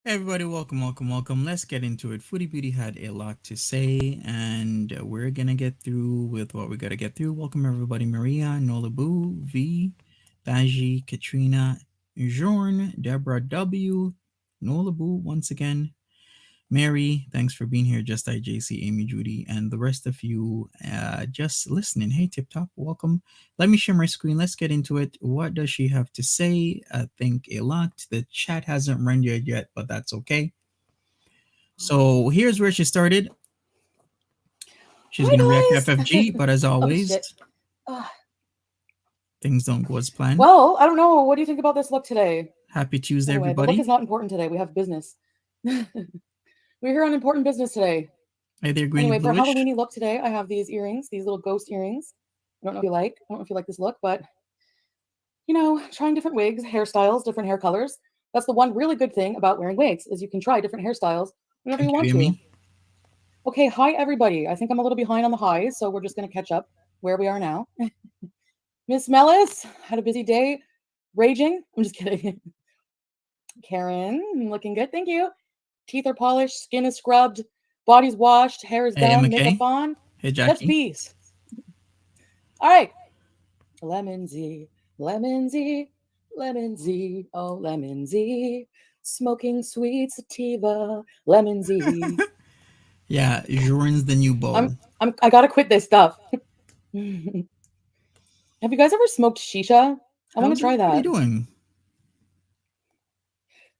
Everybody, welcome. Let's get into it. Foodie Beauty had a lot to say, and we're gonna get through with what we gotta get through. Welcome, everybody. Maria, Nolabu, V, Baji, Katrina, Jorn, Deborah W, Nolabu once again. Mary, thanks for being here. Just like JC, Amy, Judy, and the rest of you just listening. Hey, Tip Top, welcome. Let me share my screen. Let's get into it. What does she have to say? I think a lot. The chat hasn't rendered yet, but that's okay. So here's where she started. She's going to react to FFG, but as always, things don't go as planned. Well, I don't know. What do you think about this look today? Happy Tuesday, anyway, everybody. The look is not important today. We have business. We're here on important business today. Hey there, green anyway, bluish. For Halloweeny look today, I have these earrings, these little ghost earrings. I don't know if you like. I don't know if you like this look, but you know, trying different wigs, hairstyles, different hair colors. That's the one really good thing about wearing wigs is you can try different hairstyles whenever you want to. Okay, hi everybody. I think I'm a little behind on the highs, so we're just going to catch up where we are now. Miss Mellis had a busy day, raging. I'm just kidding. Karen, looking good. Thank you. Teeth are polished, skin is scrubbed, body's washed, hair is done, makeup on. Hey, Jackie. Let's peace. All right. Lemon Z, lemon Z, lemon Z, oh lemon Z, smoking sweet sativa, lemon Z. Yeah, Jorn's the new bowl. I gotta quit this stuff. Have you guys ever smoked shisha? I want to try that. What are you doing?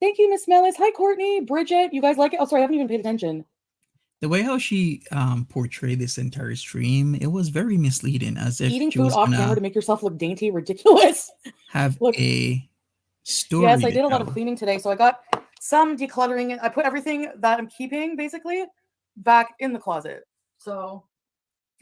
Thank you, Miss Mellis. Hi, Courtney, Bridget. You guys like it? Oh, sorry, I haven't even paid attention. The way how she portrayed this entire stream, it was very misleading, as if eating food off camera to make yourself look dainty, ridiculous. Have a story. Yes, I did a lot of cleaning today, so I got some decluttering. I put everything that I'm keeping basically back in the closet. So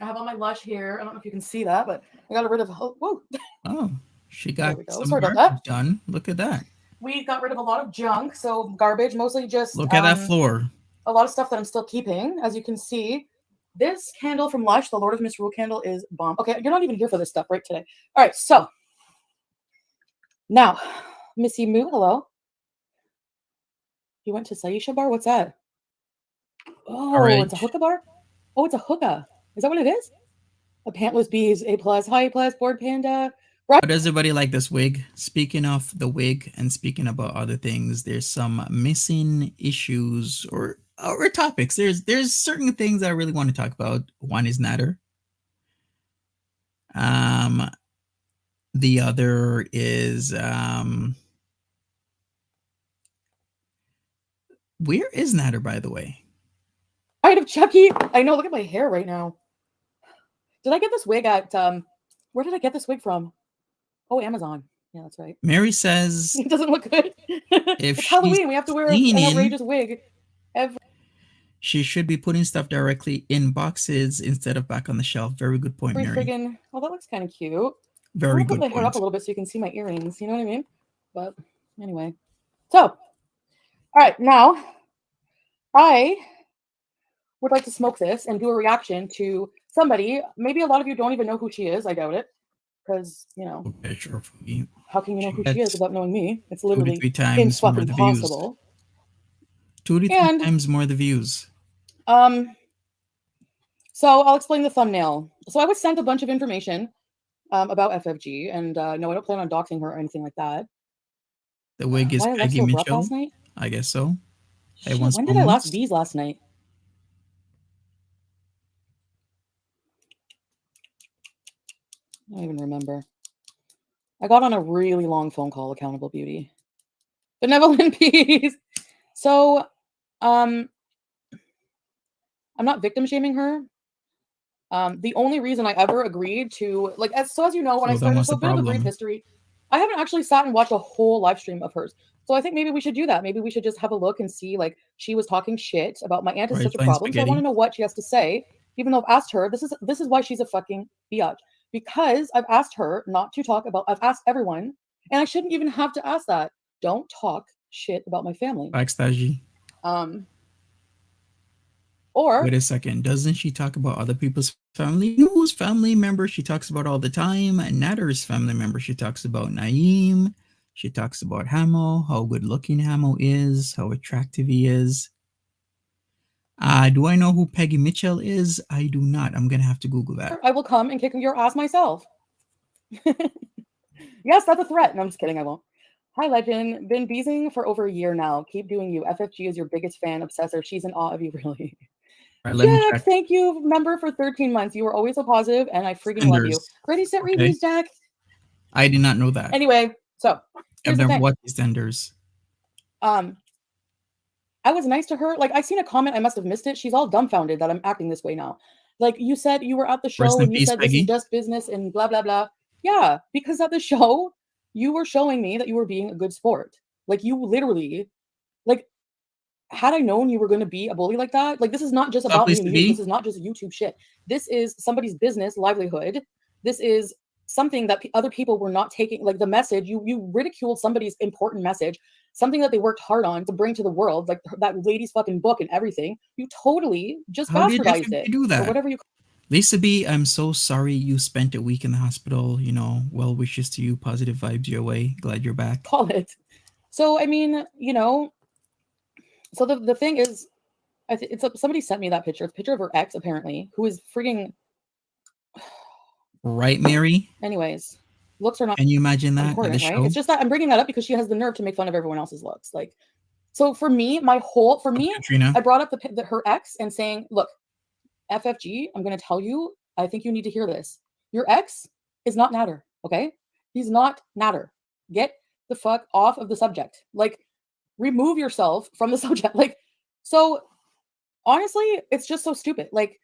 I have all my Lush here. I don't know if you can see that, but I got rid of. Whoa! Oh, she got some Sorry about that. Done. Look at that. We got rid of a lot of junk, so garbage, mostly just. Look at that floor. A lot of stuff that I'm still keeping, as you can see. This candle from Lush, the Lord of Misrule candle, is bomb. Okay, you're not even here for this stuff right today. All right, so now, Missy Moo, hello. You went to Saisha Bar? What's that? Oh, it's a hookah bar? Oh, it's a hookah. Is that what it is? A Pantless Bees, A+, Hi A+, Board Panda. Right. How does everybody like this wig? Speaking of the wig and speaking about other things, there's some missing issues or topics. There's certain things I really want to talk about. One is Natter. The other is where is Natter, by the way? I have Chucky. I know. Look at my hair right now. Did I get this wig at where did I get this wig from? Oh, Amazon. Yeah, that's right. Mary says it doesn't look good. If it's Halloween, we have to wear an outrageous wig. She should be putting stuff directly in boxes instead of back on the shelf. Very good point, Mary. Oh, that looks kind of cute. Very good. Put my hair up a little bit so you can see my earrings. You know what I mean? But anyway, so all right, now I would like to smoke this and do a reaction to somebody. Maybe a lot of you don't even know who she is. I doubt it. Because, you know, how can you know who she is without knowing me? It's literally 2 to 3 times more the impossible. 2 to 3 times more the views. So I'll explain the thumbnail. So I was sent a bunch of information about FFG, and no, I don't plan on doxing her or anything like that. The wig is Peggy Mitchell. Last night? I guess so. Shit, when did I last these last night? I don't even remember. I got on a really long phone call, Accountable Beauty. Benevolent Peace. So, I'm not victim shaming her. The only reason I ever agreed to, like, as you know, when I started a bit of a brief history, I haven't actually sat and watched a whole live stream of hers. So I think maybe we should do that. Maybe we should just have a look and see, like, she was talking shit about my aunt is such a problem. So I want to know what she has to say, even though I've asked her. This is why she's a fucking biatch. Because I've asked her not to talk about, I've asked everyone, and I shouldn't even have to ask that. Don't talk shit about my family. Backstage. Or wait a second, doesn't she talk about other people's family? Whose family member she talks about all the time? Natter's family member she talks about Naeem. She talks about Hamo, how good looking Hamo is, how attractive he is. Do I know who Peggy Mitchell is? I do not. I'm gonna have to Google that. I will come and kick your ass myself. Yes, that's a threat. No, I'm just kidding. I won't. Hi, Legend. Been beezing for over a year now. Keep doing you. FFG is your biggest fan, obsessor. She's in awe of you, really. All right, let me Jack, check. thank you, member, for 13 months. You were always so positive, and I freaking love you. Ready, set, Okay. reviews, Jack. I did not know that. Anyway, so here's I've the never thing. watched EastEnders. I was nice to her. Like, I seen a comment, I must have missed it. She's all dumbfounded that I'm acting this way now. Like, you said you were at the show Rest in and you peace, said this is Peggy. just business and blah blah blah. Yeah, because at the show you were showing me that you were being a good sport. Like, you literally, like, had I known you were going to be a bully like that, like, this is not just What's up, about me Lisa and you. B? This is not just YouTube shit. This is somebody's business, livelihood. This is something that other people were not taking. Like, the message, you ridiculed somebody's important message, something that they worked hard on to bring to the world, like that lady's fucking book and everything. You totally just How did bastardized FFG it, do or that? whatever you Lisa B, I'm so sorry you spent a week in the hospital. You know, well wishes to you, positive vibes your way. Glad you're back. call it. So I mean, you know, so the thing is, somebody sent me that picture. It's a picture of her ex, apparently, who is freaking. Right, Mary? Anyways, looks are not Can you imagine that at the important, right? show? It's just that I'm bringing that up because she has the nerve to make fun of everyone else's looks. Like, so for me, Katrina. I brought up her ex and saying, look, FFG, I'm going to tell you, I think you need to hear this. Your ex is not Natter, okay? He's not Natter. Get the fuck off of the subject. Like, remove yourself from the subject. Like, so honestly, it's just so stupid. Like,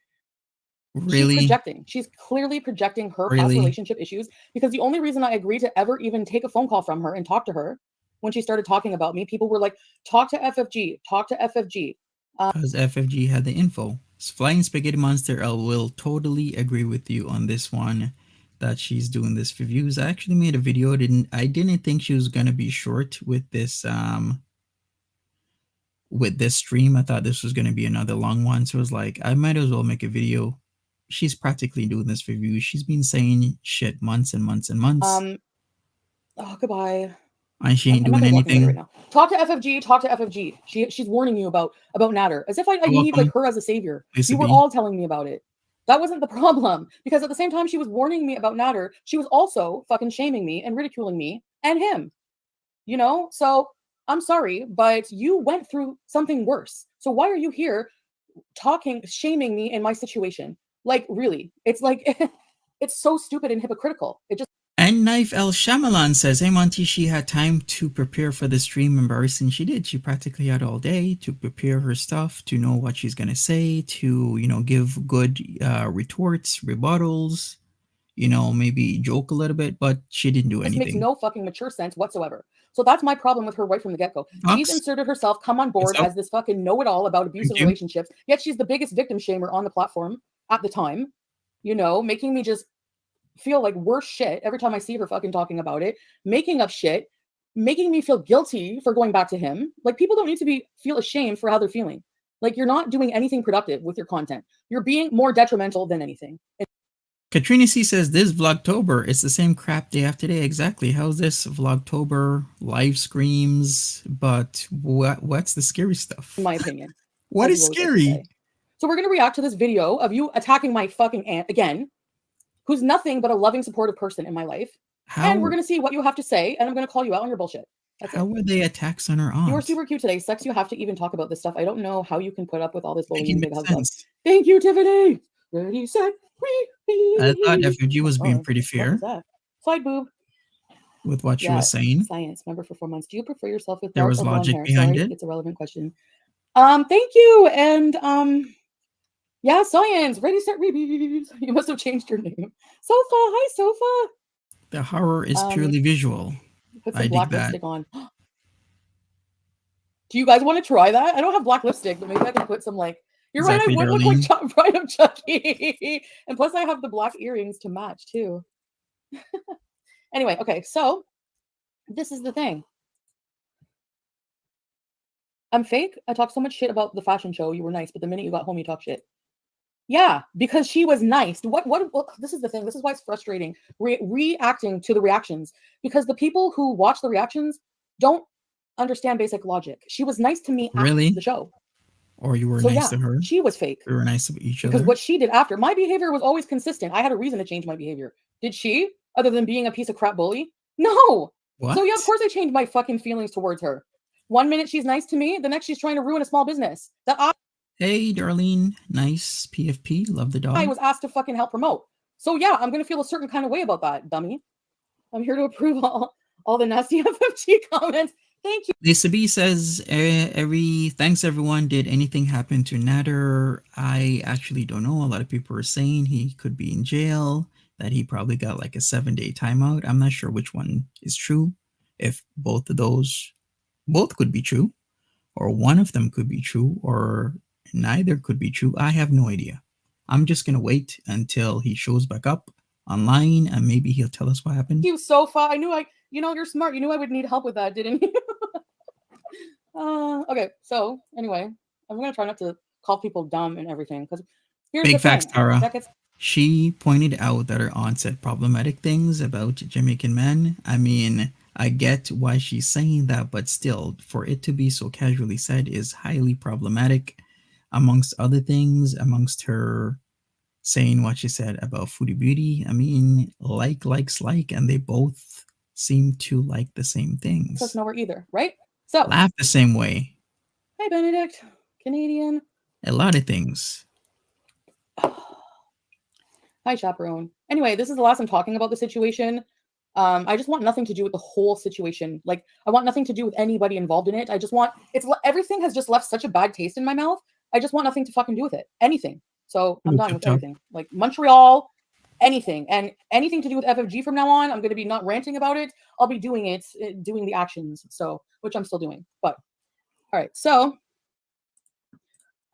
she's Really? projecting. She's clearly projecting her past Really? relationship issues, because the only reason I agreed to ever even take a phone call from her and talk to her when she started talking about me, people were like, talk to FFG, talk to FFG. Because FFG had the info. Flying Spaghetti Monster L will totally agree with you on this one, that she's doing this for views. I actually made a video. I didn't think she was gonna be short with this stream. I thought this was gonna be another long one. So I was like, I might as well make a video. She's practically doing this for views. She's been saying shit months and months and months. Oh, goodbye. And she ain't I'm not doing gonna block anybody anything. right now. Talk to FFG. Talk to FFG. She's warning you about Natter, as if I You're need like welcome, her as a savior. Lisa You were B. all telling me about it. That wasn't the problem, because at the same time she was warning me about Natter, she was also fucking shaming me and ridiculing me and him. You know, so I'm sorry, but you went through something worse. So why are you here shaming me in my situation? Like, really? It's like it's so stupid and hypocritical. It just. And Knife El Shyamalan says, hey Monty, she had time to prepare for the stream. Embarrassing, she did. She practically had all day to prepare her stuff, to know what she's going to say, to, you know, give good retorts, rebuttals, you know, maybe joke a little bit, but she didn't do anything. Makes no fucking mature sense whatsoever. So that's my problem with her right from the get-go. She's inserted herself, come on board as this fucking know-it-all about abusive relationships, yet she's the biggest victim shamer on the platform at the time, you know, making me just feel like worse shit every time I see her fucking talking about it, making up shit, making me feel guilty for going back to him. Like, people don't need to feel ashamed for how they're feeling. Like, you're not doing anything productive with your content. You're being more detrimental than anything. Katrina C says, this Vlogtober, it's the same crap day after day. Exactly. How's this Vlogtober? Live screams, but what's the scary stuff? In my opinion. What is scary? Like, so we're going to react to this video of you attacking my fucking aunt again, who's nothing but a loving, supportive person in my life. And we're going to see what you have to say, and I'm going to call you out on your bullshit. How were they attacks on her aunt? You are super cute today. Sex, you have to even talk about this stuff. I don't know how you can put up with all this bullying. Big hugs, love. Thank you, Tiffany. Ready, set, repeat. I thought FFG was being pretty fair. Side boob. With what she was saying. Science, member for 4 months. Do you prefer yourself with there was dark or blonde logic hair? behind Sorry, it. it's a relevant question. Thank you. And yeah, science. Ready, set, repeat. You must have changed your name. Sofa. Hi, Sofa. The horror is purely visual. Put some black lipstick on. Do you guys want to try that? I don't have black lipstick, but maybe I can put some, like, you're exactly, right, I would look like Bride of Chucky. And plus I have the black earrings to match too. Anyway, okay, so this is the thing. I'm fake. I talk so much shit about the fashion show. You were nice, but the minute you got home, you talk shit. Yeah, because she was nice. What this is the thing. This is why it's frustrating. Reacting to the reactions, because the people who watch the reactions don't understand basic logic. She was nice to me at the Really? show. Or you were So nice yeah, to her? she was fake. We were nice to each Because other? what she did after, my behavior was always consistent. I had a reason to change my behavior. Did she? Other than being a piece of crap bully? No. What? So yeah, of course I changed my fucking feelings towards her. One minute she's nice to me, the next she's trying to ruin a small business that Hey, Darlene. Nice PFP. Love the I dog. was asked to fucking help promote. So yeah, I'm gonna feel a certain kind of way about that, dummy. I'm here to approve all the nasty FFG comments. Thank you. Lisa B says, thanks everyone. Did anything happen to Nader? I actually don't know. A lot of people are saying he could be in jail, that he probably got like a 7-day timeout. I'm not sure which one is true. If both of those, both could be true, or one of them could be true, or neither could be true. I have no idea. I'm just gonna wait until he shows back up online, and maybe he'll tell us what happened. You so far. I knew you're smart. You knew I would need help with that, didn't you? Okay, so anyway, I'm gonna try not to call people dumb and everything, because here's Big the facts, thing. Tara. She pointed out that her aunt said problematic things about Jamaican men. I mean, I get why she's saying that, but still, for it to be so casually said is highly problematic. Amongst other things, amongst her saying what she said about Foodie Beauty, I mean, likes like, and they both seem to like the same things. So it's nowhere either, right? So laugh the same way. Hey, Benedict, Canadian. A lot of things. Hi, chaperone. Anyway, this is the last I'm talking about the situation. I just want nothing to do with the whole situation. Like, I want nothing to do with anybody involved in it. I just want everything has just left such a bad taste in my mouth. I just want nothing to fucking do with it. Anything. So I'm done with everything. Like Montreal, anything, and anything to do with FFG from now on. I'm going to be not ranting about it. I'll be doing it, doing the actions. So, which I'm still doing. But all right, so.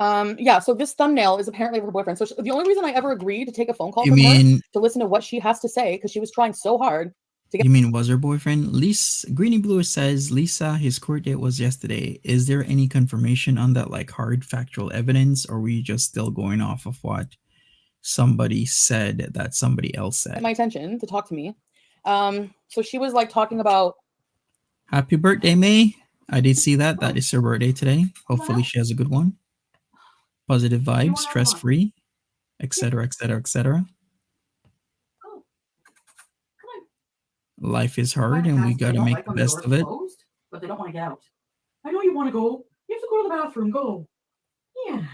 Yeah, so this thumbnail is apparently of her boyfriend. So the only reason I ever agreed to take a phone call from her to listen to what she has to say, because she was trying so hard to get. You mean was her boyfriend? Lisa Greeny Blue says, Lisa, his court date was yesterday. Is there any confirmation on that, like hard factual evidence, or were you just still going off of what somebody said that somebody else said? My attention to talk to me. So she was like talking about happy birthday, May. I did see that. That is her birthday today. Hopefully she has a good one. Positive vibes, stress-free, etc., etc., etc. Life is hard and we got to make the best of it. Closed, but they don't want to get out. I know you want to go. You have to go to the bathroom. Go. Yes.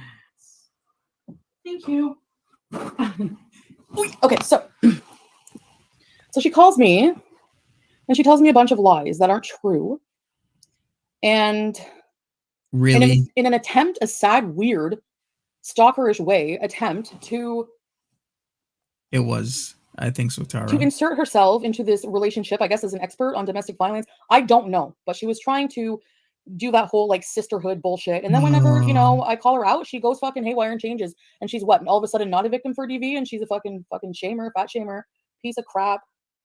Thank you. Okay, so she calls me and she tells me a bunch of lies that aren't true. And really, in an attempt, a sad, weird, stalkerish way, attempt to. It was. I think so, Tara. To insert herself into this relationship, I guess, as an expert on domestic violence. I don't know, but she was trying to do that whole like sisterhood bullshit. And then whenever, I call her out, she goes fucking haywire and changes. And she's what? All of a sudden not a victim for DV, and she's a fucking shamer, fat shamer, piece of crap.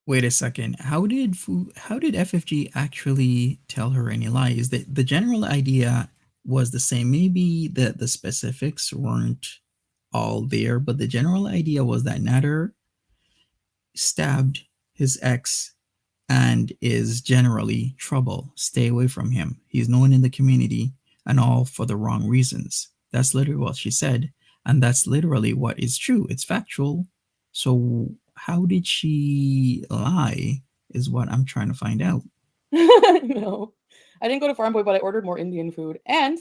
Wait a second. How did FFG actually tell her any lies? The general idea was the same. Maybe the specifics weren't all there, but the general idea was that Nader stabbed his ex and is generally trouble. Stay away from him. He's known in the community and all for the wrong reasons. That's literally what she said. And that's literally what is true. It's factual. So how did she lie is what I'm trying to find out. No, I didn't go to Farm Boy, but I ordered more Indian food. And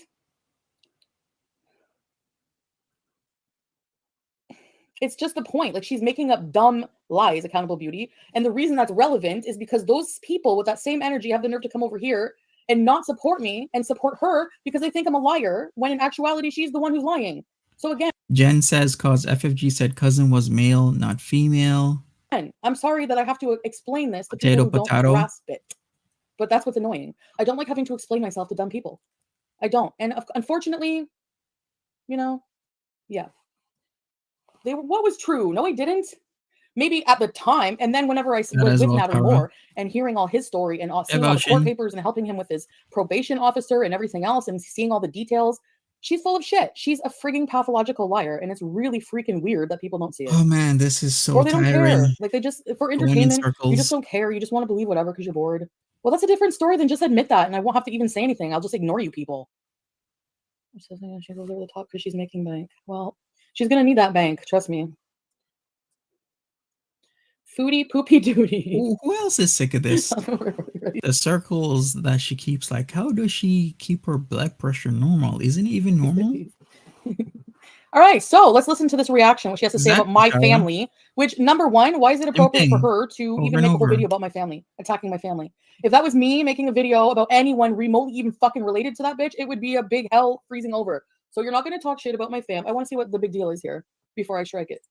it's just the point. Like, she's making up dumb lies, Accountable Beauty. And the reason that's relevant is because those people with that same energy have the nerve to come over here and not support me and support her because they think I'm a liar, when in actuality, she's the one who's lying. So again, Jen says, cause FFG said cousin was male, not female. I'm sorry that I have to explain this to people who don't grasp it. But that's what's annoying. I don't like having to explain myself to dumb people. I don't. And unfortunately, yeah. What was true? No, he didn't. Maybe at the time, and then whenever I was with Nader more and hearing all his story and seeing all the court papers and helping him with his probation officer and everything else and seeing all the details, She's full of shit. She's a frigging pathological liar, and it's really freaking weird that people don't see it. Oh man, this is so or they don't care. tiring. Like they just for Going in entertainment, you just circles. don't care. You just want to believe whatever because you're bored. Well, that's a different story than just admit that, and I won't have to even say anything. I'll just ignore you people. She goes over the top because she's making bank. Well, she's gonna need that bank. Trust me. Foodie poopy duty. Who else is sick of this? The circles that she keeps, like, how does she keep her blood pressure normal? Isn't it even normal? All right, so let's listen to this reaction, what she has to say about my Shower? family. Which, number one, why is it appropriate for her to Over even and make a whole over. video about my family, attacking my family? If that was me making a video about anyone remotely even fucking related to that bitch, it would be a big hell freezing over. So you're not going to talk shit about my fam. I want to see what the big deal is here before I strike it.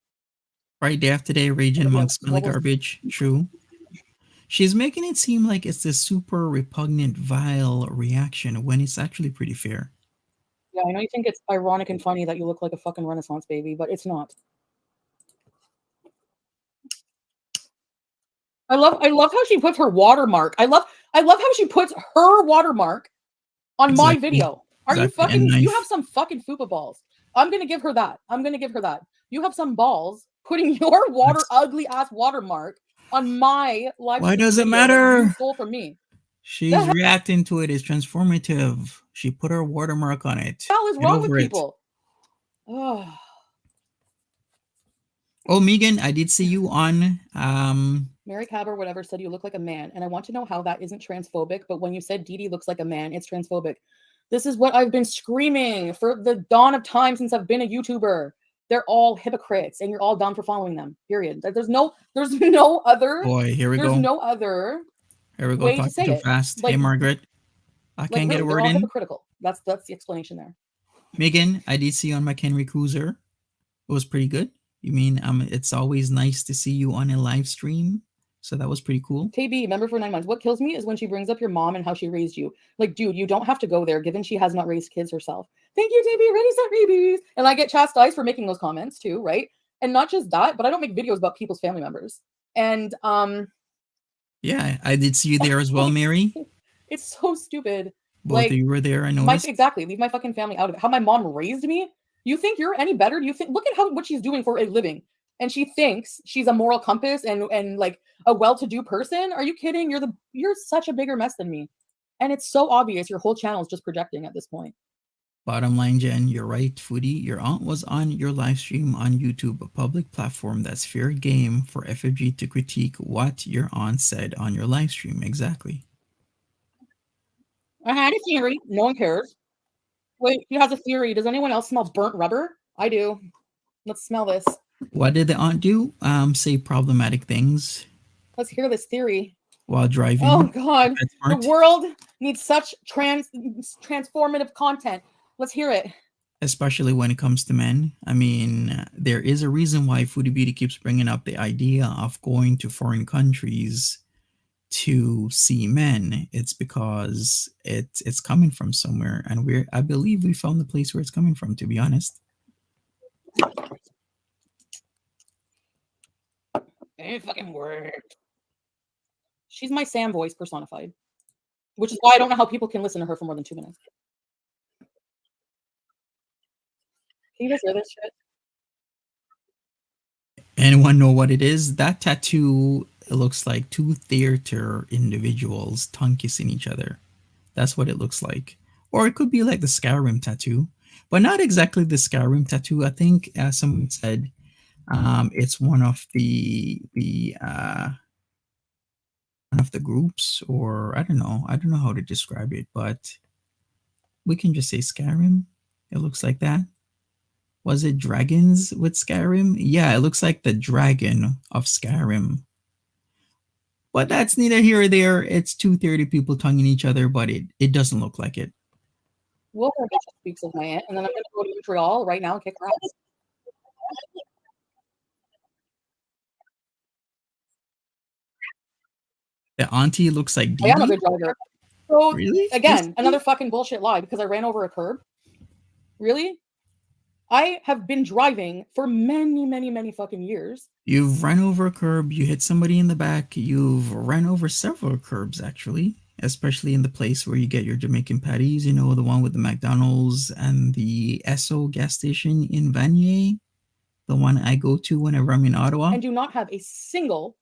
Right, day after day, raging amongst smelly garbage. True. She's making it seem like it's this super repugnant, vile reaction when it's actually pretty fair. Yeah, I know you think it's ironic and funny that you look like a fucking Renaissance baby, but it's not. I love how she puts her watermark. I love how she puts her watermark on my video. Are you fucking? You have some fucking fupa balls. I'm gonna give her that. You have some balls putting your ugly ass watermark on my live. Why does it matter? You stole from me. She's reacting to it as transformative. She put her watermark on it. What the hell is wrong with people? Oh. Oh, Megan, I did see you on Mary Cab or whatever said you look like a man, and I want to know how that isn't transphobic, but when you said Dee Dee looks like a man, it's transphobic. This is what I've been screaming for the dawn of time since I've been a YouTuber. They're all hypocrites, and you're all dumb for following them. Period. There's no other. Boy, here we go. There's no other. Here we go. Way Talking to say too it. fast. Like, hey, Margaret. I can't really, get a word they're all in. Hypocritical. That's the explanation there. Megan, I did see you on my Henry Cruiser. It was pretty good. You mean it's always nice to see you on a live stream. So that was pretty cool. KB, member for 9 months. What kills me is when she brings up your mom and how she raised you. Like, dude, you don't have to go there, given she has not raised kids herself. Thank you, KB. Ready, set, babies. And I get chastised for making those comments too, right? And not just that, but I don't make videos about people's family members. And yeah, I did see you there as well, Mary. It's so stupid. Both of you were there. I noticed. Exactly. Leave my fucking family out of it. How my mom raised me. You think you're any better? Do you think? Look at what she's doing for a living. And she thinks she's a moral compass and like a well-to-do person. Are you kidding? You're such a bigger mess than me. And it's so obvious your whole channel is just projecting at this point. Bottom line, Jen, you're right, Foodie. Your aunt was on your live stream on YouTube, a public platform that's fair game for FFG to critique what your aunt said on your live stream. Exactly. I had a theory. No one cares. Wait, he has a theory. Does anyone else smell burnt rubber? I do. Let's smell this. What did the aunt do? Say problematic things. Let's hear this theory. While driving. Oh God, the world needs such transformative content. Let's hear it. Especially when it comes to men. I mean, there is a reason why Foodie Beauty keeps bringing up the idea of going to foreign countries to see men. It's because it's coming from somewhere, and I believe we found the place where it's coming from, to be honest. It fucking worked. She's my Sam voice personified, which is why I don't know how people can listen to her for more than 2 minutes. Can you guys hear this shit? Anyone know what it is? That tattoo, it looks like two theater individuals tongue kissing each other. That's what it looks like. Or it could be like the Skyrim tattoo, but not exactly the Skyrim tattoo. I think, as someone said, it's one of the groups, or I don't know how to describe it, but we can just say Skyrim. It looks like that. Was it dragons with Skyrim? Yeah, it looks like the dragon of Skyrim. But that's neither here or there. It's 230 people tonguing each other, but it doesn't look like it. We'll have a speaks of my aunt, and then I'm going to go to Montreal right now and kick her ass. The auntie looks like Dee Dee. I am a good driver. So, really? Again, another fucking bullshit lie because I ran over a curb. Really? I have been driving for many, many, many fucking years. You've run over a curb. You hit somebody in the back. You've run over several curbs, actually. especially in the place where you get your Jamaican patties, you know, the one with the McDonald's and the Esso gas station in Vanier, the one I go to whenever I'm in Ottawa. And do not have a single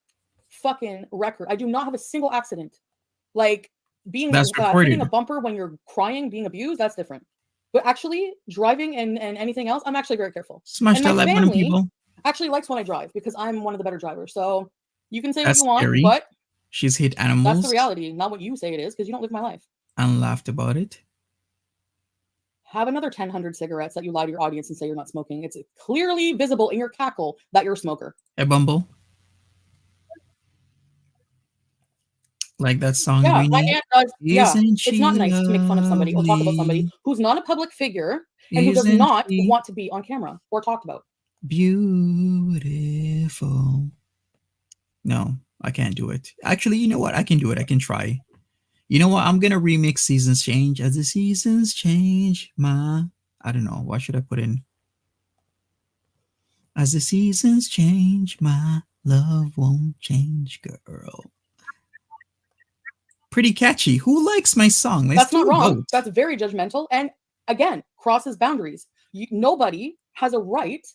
fucking record. I do not have a single accident. Like being That's hitting a reported. bumper when you're crying, being abused, that's different. But actually driving and anything else, I'm actually very careful. Smash And that my like button, family people. actually likes when I drive because I'm one of the better drivers. So you can say what That's you want, scary. but She's hit that's the animals reality, not what you say it is, because you don't live my life. and laughed about it. Have another 1,000 cigarettes that you lie to your audience and say you're not smoking. It's clearly visible in your cackle that you're a smoker. Hey, Bumble. Like that song, Yeah, my Greenie. aunt does. Yeah, Isn't it's not she nice to make fun of somebody or talk about somebody lovely? who's not a public figure and who does Isn't not she want to be on camera or talked about. beautiful? No, I can't do it. Actually, you know what? I can do it. I can try. You know what? I'm gonna remix Seasons Change. As the seasons change, I don't know. What should I put in? As the seasons change, my love won't change, girl. Pretty catchy. Who likes my song? Let's That's not do a wrong. vote. That's very judgmental. And again, crosses boundaries. Nobody has a right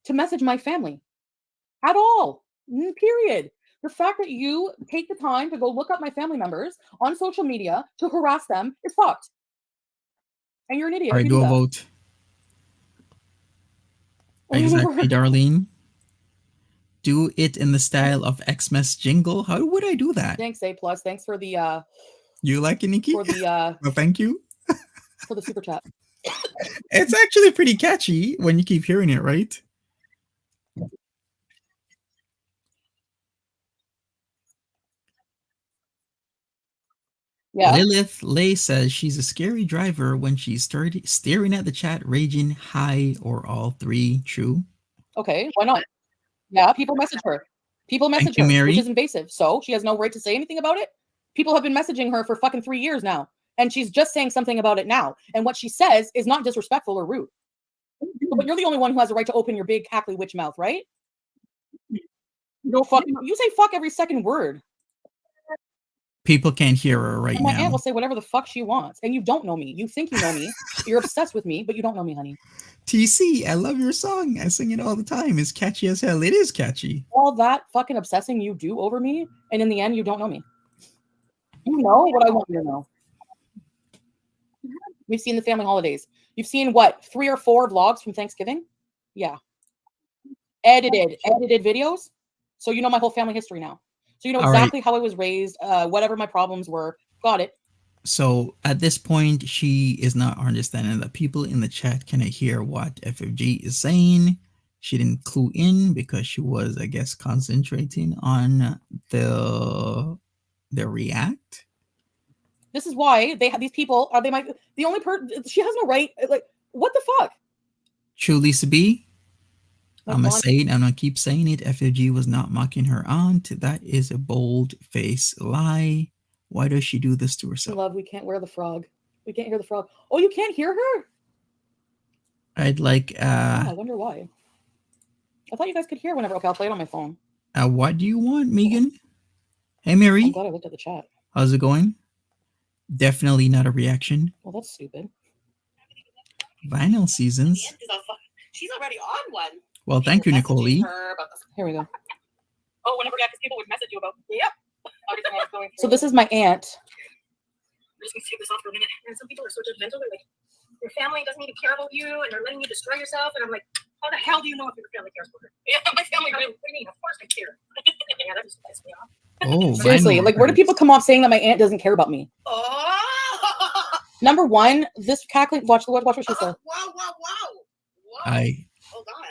to message my family at all. Period. The fact that you take the time to go look up my family members on social media to harass them is fucked. And you're an idiot. All If right, you do do a that. vote. Exactly, Darlene. Do it in the style of Xmas jingle. How would I do that? Thanks, A plus. Thanks for the You like it, Nikki? for the Well, thank you. for the super chat. It's actually pretty catchy when you keep hearing it, right? Yeah. Lilith Lay says she's a scary driver when she's staring at the chat, raging, high, or all three. True. Okay. Why not? Yeah. People message her. People Thank message you, her, which Mary. is invasive. So she has no right to say anything about it. People have been messaging her for fucking 3 years now, and she's just saying something about it now. And what she says is not disrespectful or rude. But you're the only one who has a right to open your big cackly witch mouth, right? No fucking. You say fuck every second word. People can't hear her right And my now. aunt will say whatever the fuck she wants. And you don't know me. You think you know me. You're obsessed with me, but you don't know me, honey. TC, I love your song. I sing it all the time. It's catchy as hell. It is catchy. All that fucking obsessing you do over me, and in the end, you don't know me. You know what I want you to know. We've seen the family holidays. You've seen what, 3 or 4 vlogs from Thanksgiving? Yeah. Edited videos. So you know my whole family history now. So you know exactly how I was raised, whatever my problems were. Got it. So at this point, she is not understanding that people in the chat cannot hear what FFG is saying. She didn't clue in because she was, I guess, concentrating on the react. This is why they have these people. Are they the only person? She has no right. Like, what the fuck? True, Lisa B. I'm gonna Monty- say it. I'm gonna keep saying it. FFG was not mocking her aunt. That is a bold face lie. Why does she do this to herself? Love, we can't wear the frog. We can't hear the frog. Oh, you can't hear her? I'd like. I wonder why. I thought you guys could hear whenever. Okay, I'll play it on my phone. What do you want, Megan? Hey, Mary. I'm glad I looked at the chat. How's it going? Definitely not a reaction. Well, that's stupid. Vinyl Seasons. She's already on one. Well, thank you, Nicole Lee. Here we go. Oh, whenever because people would message you about. Yep. So this is my aunt. I'm just gonna take this off for a minute. And some people are so judgmental. They're like, your family doesn't even care about you, and they're letting you destroy yourself. And I'm like, how the hell do you know if your family cares about her? Yeah, my family. What do you mean? Of course they care. Yeah, that just pisses me off. Oh, seriously, like, where do people come off saying that my aunt doesn't care about me? Oh. Number one, this cackling. Watch what she said. Wow. Hold on.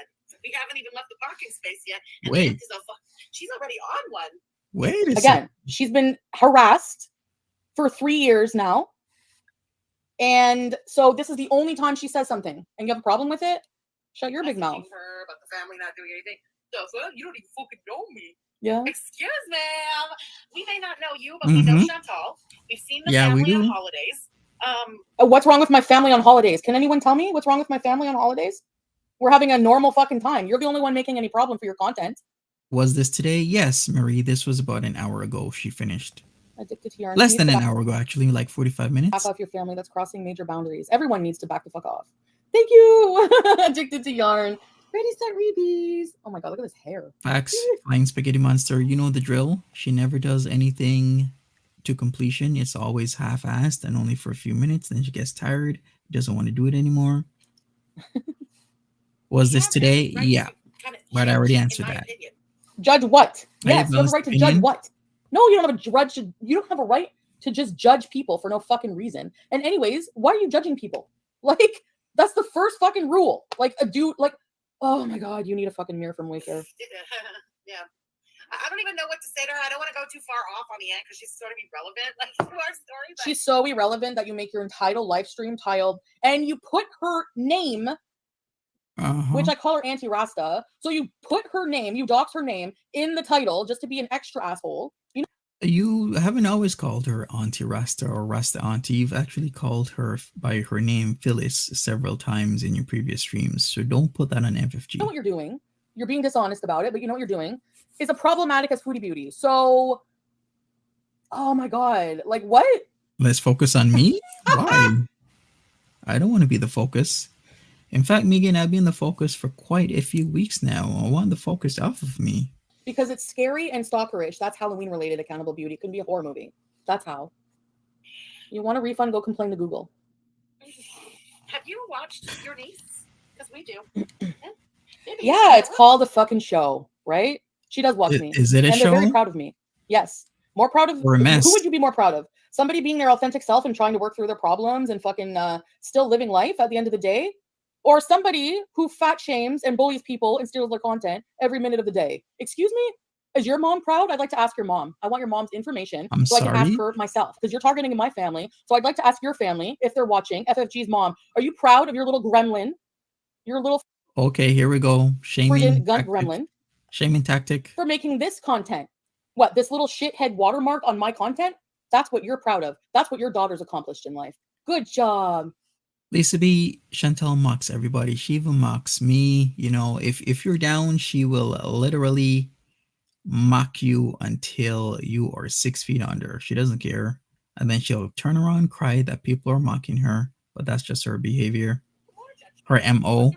We haven't even left the parking space yet. And wait. She's already on one. Wait a second. She's been harassed for 3 years now. And so this is the only time she says something. And you have a problem with it? Shut your big mouth. Her about the family not doing anything. So, you don't even fucking know me. Yeah. Excuse ma'am. We may not know you, but we know Chantal. We've seen the family on holidays. What's wrong with my family on holidays? Can anyone tell me what's wrong with my family on holidays? We're having a normal fucking time. You're the only one making any problem for your content. Was this today? Yes, Marie. This was about an hour ago. She finished. Addicted to yarn. Less than an hour ago, actually, like 45 minutes. Back off your family. That's crossing major boundaries. Everyone needs to back the fuck off. Thank you. Addicted to yarn. Ready, set, repeats. Oh my god, look at this hair. Facts. Flying Spaghetti Monster. You know the drill. She never does anything to completion. It's always half-assed and only for a few minutes. Then she gets tired. Doesn't want to do it anymore. Was this today? Yeah. But I already answered that. Judge what? I Yes, have you have no a right to opinion. judge what? No, you don't have a right. You don't have a right to just judge people for no fucking reason. And anyways, why are you judging people? Like, that's the first fucking rule. Like a dude, like, oh my god, you need a fucking mirror from Wayfair. Yeah. I don't even know what to say to her. I don't want to go too far off on the end because she's sort of irrelevant, like, to our story. But She's so irrelevant that you make your entire live stream tiled and you put her name, which I call her Auntie Rasta. So you put her name, you dox her name in the title just to be an extra asshole. You know, You haven't always called her Auntie Rasta or Rasta Auntie. You've actually called her by her name, Phyllis, several times in your previous streams. So don't put that on FFG. you know what you're doing. You're being dishonest about it, but you know what you're doing is a problematic as Foodie Beauty. So, oh my god, like what? Let's focus on me? Why? I don't want to be the focus. In fact, Megan, I've been the focus for quite a few weeks now. I want the focus off of me. Because it's scary and stalkerish. That's Halloween related accountable beauty. It can be a horror movie. That's how. You want a refund, go complain to Google. have you watched your niece? Because we do. Yeah, it's called a fucking show, right? She does watch me. Is it a and show? They're very proud of me. Yes. More proud of Or a mess? Who would you be more proud of? Somebody being their authentic self and trying to work through their problems and fucking still living life at the end of the day? Or somebody who fat shames and bullies people and steals their content every minute of the day? Excuse me? Is your mom proud? I'd like to ask your mom. I want your mom's information I'm so I can ask sorry? her myself because you're targeting my family. So I'd like to ask your family, if they're watching, FFG's mom, are you proud of your little gremlin? Your little Okay, here we go. Shaming friggin' gun tactic. gremlin Shaming tactic. for making this content. What, this little shithead watermark on my content? That's what you're proud of. That's what your daughter's accomplished in life. Good job. Lisa B, Chantel mocks everybody. She even mocks me. You know, if you're down, she will literally mock you until you are 6 feet under. She doesn't care. And then she'll turn around, cry that people are mocking her. But that's just her behavior. Her MO.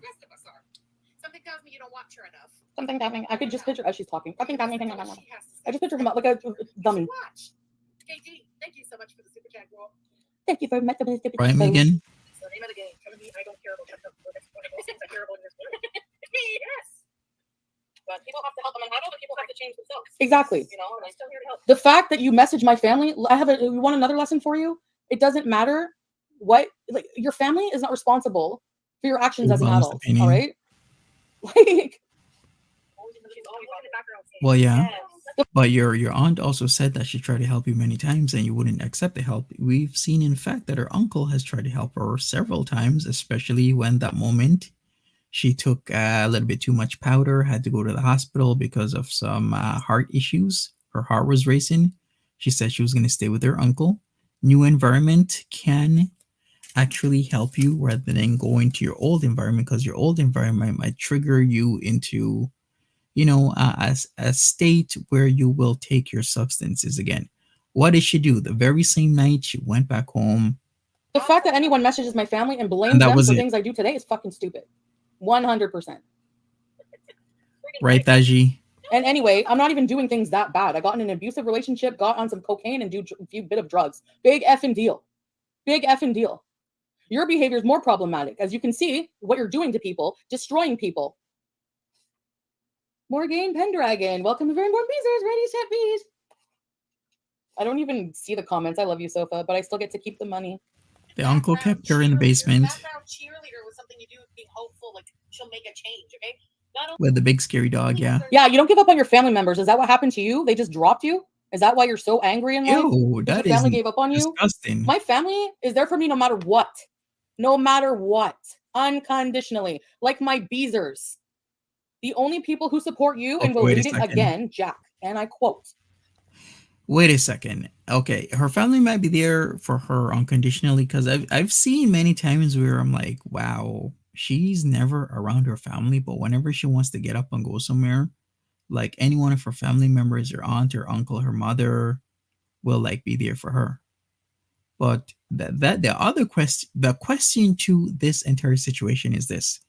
Something tells me you don't watch her enough. Something happening. I could just picture as she's talking. Fucking She dummy. has to I just picture him like a dummy. watch. KD, thank you so much for the super chat, girl. Thank you for my Right, Megan? It's the name of the game. Telling me I don't care about the things I care about in this world. It's me, yes. But people have to help them and but people have to change themselves. Exactly. You know, and I'm still here to help. The fact that you message my family, you want another lesson for you? It doesn't matter what, like, your family is not responsible for your actions as an Honest adult. opinion. All right? Like, Well, yeah. Yes. But your aunt also said that she tried to help you many times and you wouldn't accept the help. We've seen, in fact, that her uncle has tried to help her several times, especially when that moment she took a little bit too much powder, had to go to the hospital because of some heart issues. Her heart was racing. She said she was going to stay with her uncle. New environment can actually help you rather than going to your old environment, because your old environment might trigger you into, you know, a state where you will take your substances again. What did she do? The very same night she went back home. the fact that anyone messages my family and blames And that them was for it. things I do today is fucking stupid. 100%. Right, Taji? And anyway, I'm not even doing things that bad. I got in an abusive relationship, got on some cocaine, and do a few bit of drugs. Big effing deal. Big effing deal. Your behavior is more problematic. As you can see, what you're doing to people, destroying people. Morgan Pendragon, welcome to Very Born Beezers. Ready, set, bees. I don't even see the comments. I love you, Sofa, but I still get to keep the money. The uncle kept her in the basement Background cheerleader was something you do being hopeful, like she'll make a change, okay? Not only with the big scary dog. Yeah. Yeah, you don't give up on your family members. Is that what happened to you? They just dropped you? Is that why you're so angry in life? Ew, Because that your family is gave up on you? disgusting. My family is there for me no matter what. No matter what. Unconditionally. Like my Beezers. The only people who support you and Okay, will wait a read it second. again, Jack. And I quote. Wait a second. Okay, her family might be there for her unconditionally, because I've seen many times where I'm like, wow, she's never around her family, but whenever she wants to get up and go somewhere, like any one of her family members, her aunt, her uncle, her mother, will like be there for her. But the question to this entire situation is this: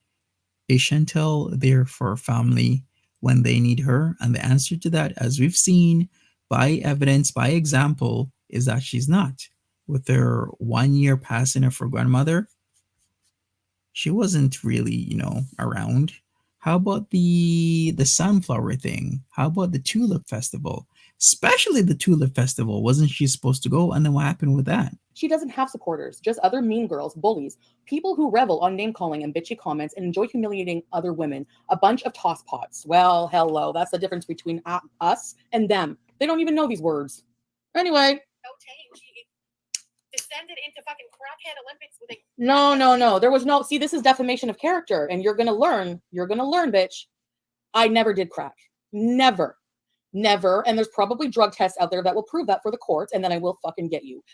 is Chantel there for family when they need her? And the answer to that, as we've seen by evidence, by example, is that she's not. With her 1 year passing of her grandmother, she wasn't really, around. How about the sunflower thing? How about the tulip festival? Especially the tulip festival. Wasn't she supposed to go? And then what happened with that? She doesn't have supporters, just other mean girls, bullies, people who revel on name calling and bitchy comments and enjoy humiliating other women. A bunch of tosspots. Well, hello. That's the difference between us and them. They don't even know these words. Anyway. No change. He descended into fucking crackhead Olympics with a... No. There was no... See, this is defamation of character, and you're going to learn. You're going to learn, bitch. I never did crack. Never. And there's probably drug tests out there that will prove that for the courts, and then I will fucking get you.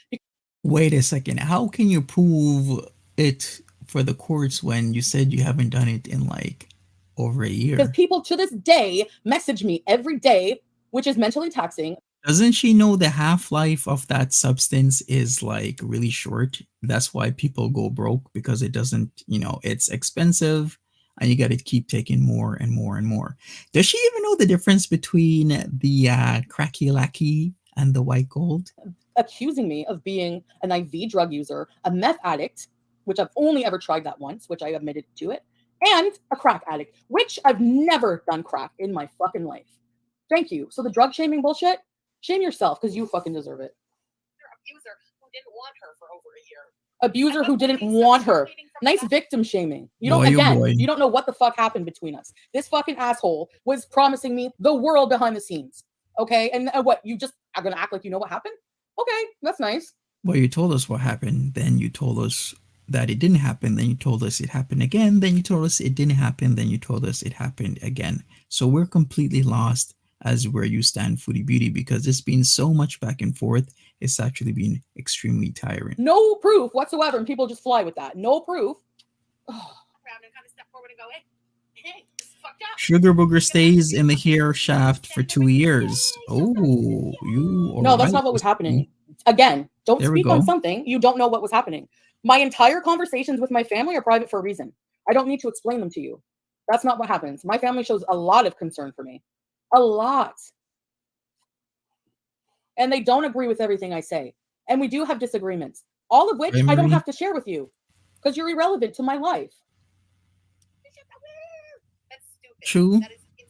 Wait a second. How can you prove it for the courts when you said you haven't done it in like over a year? Because people to this day message me every day, which is mentally taxing. Doesn't she know the half-life of that substance is like really short? That's why people go broke, because it doesn't, it's expensive and you got to keep taking more and more and more. Does she even know the difference between the cracky lacky and the white gold? Accusing me of being an IV drug user, a meth addict, which I've only ever tried that once, which I admitted to it, and a crack addict, which I've never done crack in my fucking life. Thank you. So the drug shaming bullshit, shame yourself, because you fucking deserve it. Abuser who didn't want her for over a year. Abuser who didn't want her. Nice victim shaming. You don't, you don't know what the fuck happened between us. This fucking asshole was promising me the world behind the scenes. Okay? And what, you just are going to act like you know what happened? Okay, that's nice. Well, you told us what happened. Then you told us that it didn't happen. Then you told us it happened again. Then you told us it didn't happen. Then you told us it happened again. So we're completely lost as where you stand, Foodie Beauty, because it's been so much back and forth. It's actually been extremely tiring. No proof whatsoever, and people just fly with that. No proof. Sugar Booger stays in the hair shaft for 2 years. Oh, you... No, that's not what was happening. Again, don't speak on something you don't know what was happening. My entire conversations with my family are private for a reason. I don't need to explain them to you. That's not what happens. My family shows a lot of concern for me. A lot. And they don't agree with everything I say. And we do have disagreements. All of which I don't have to share with you. Because you're irrelevant to my life. True.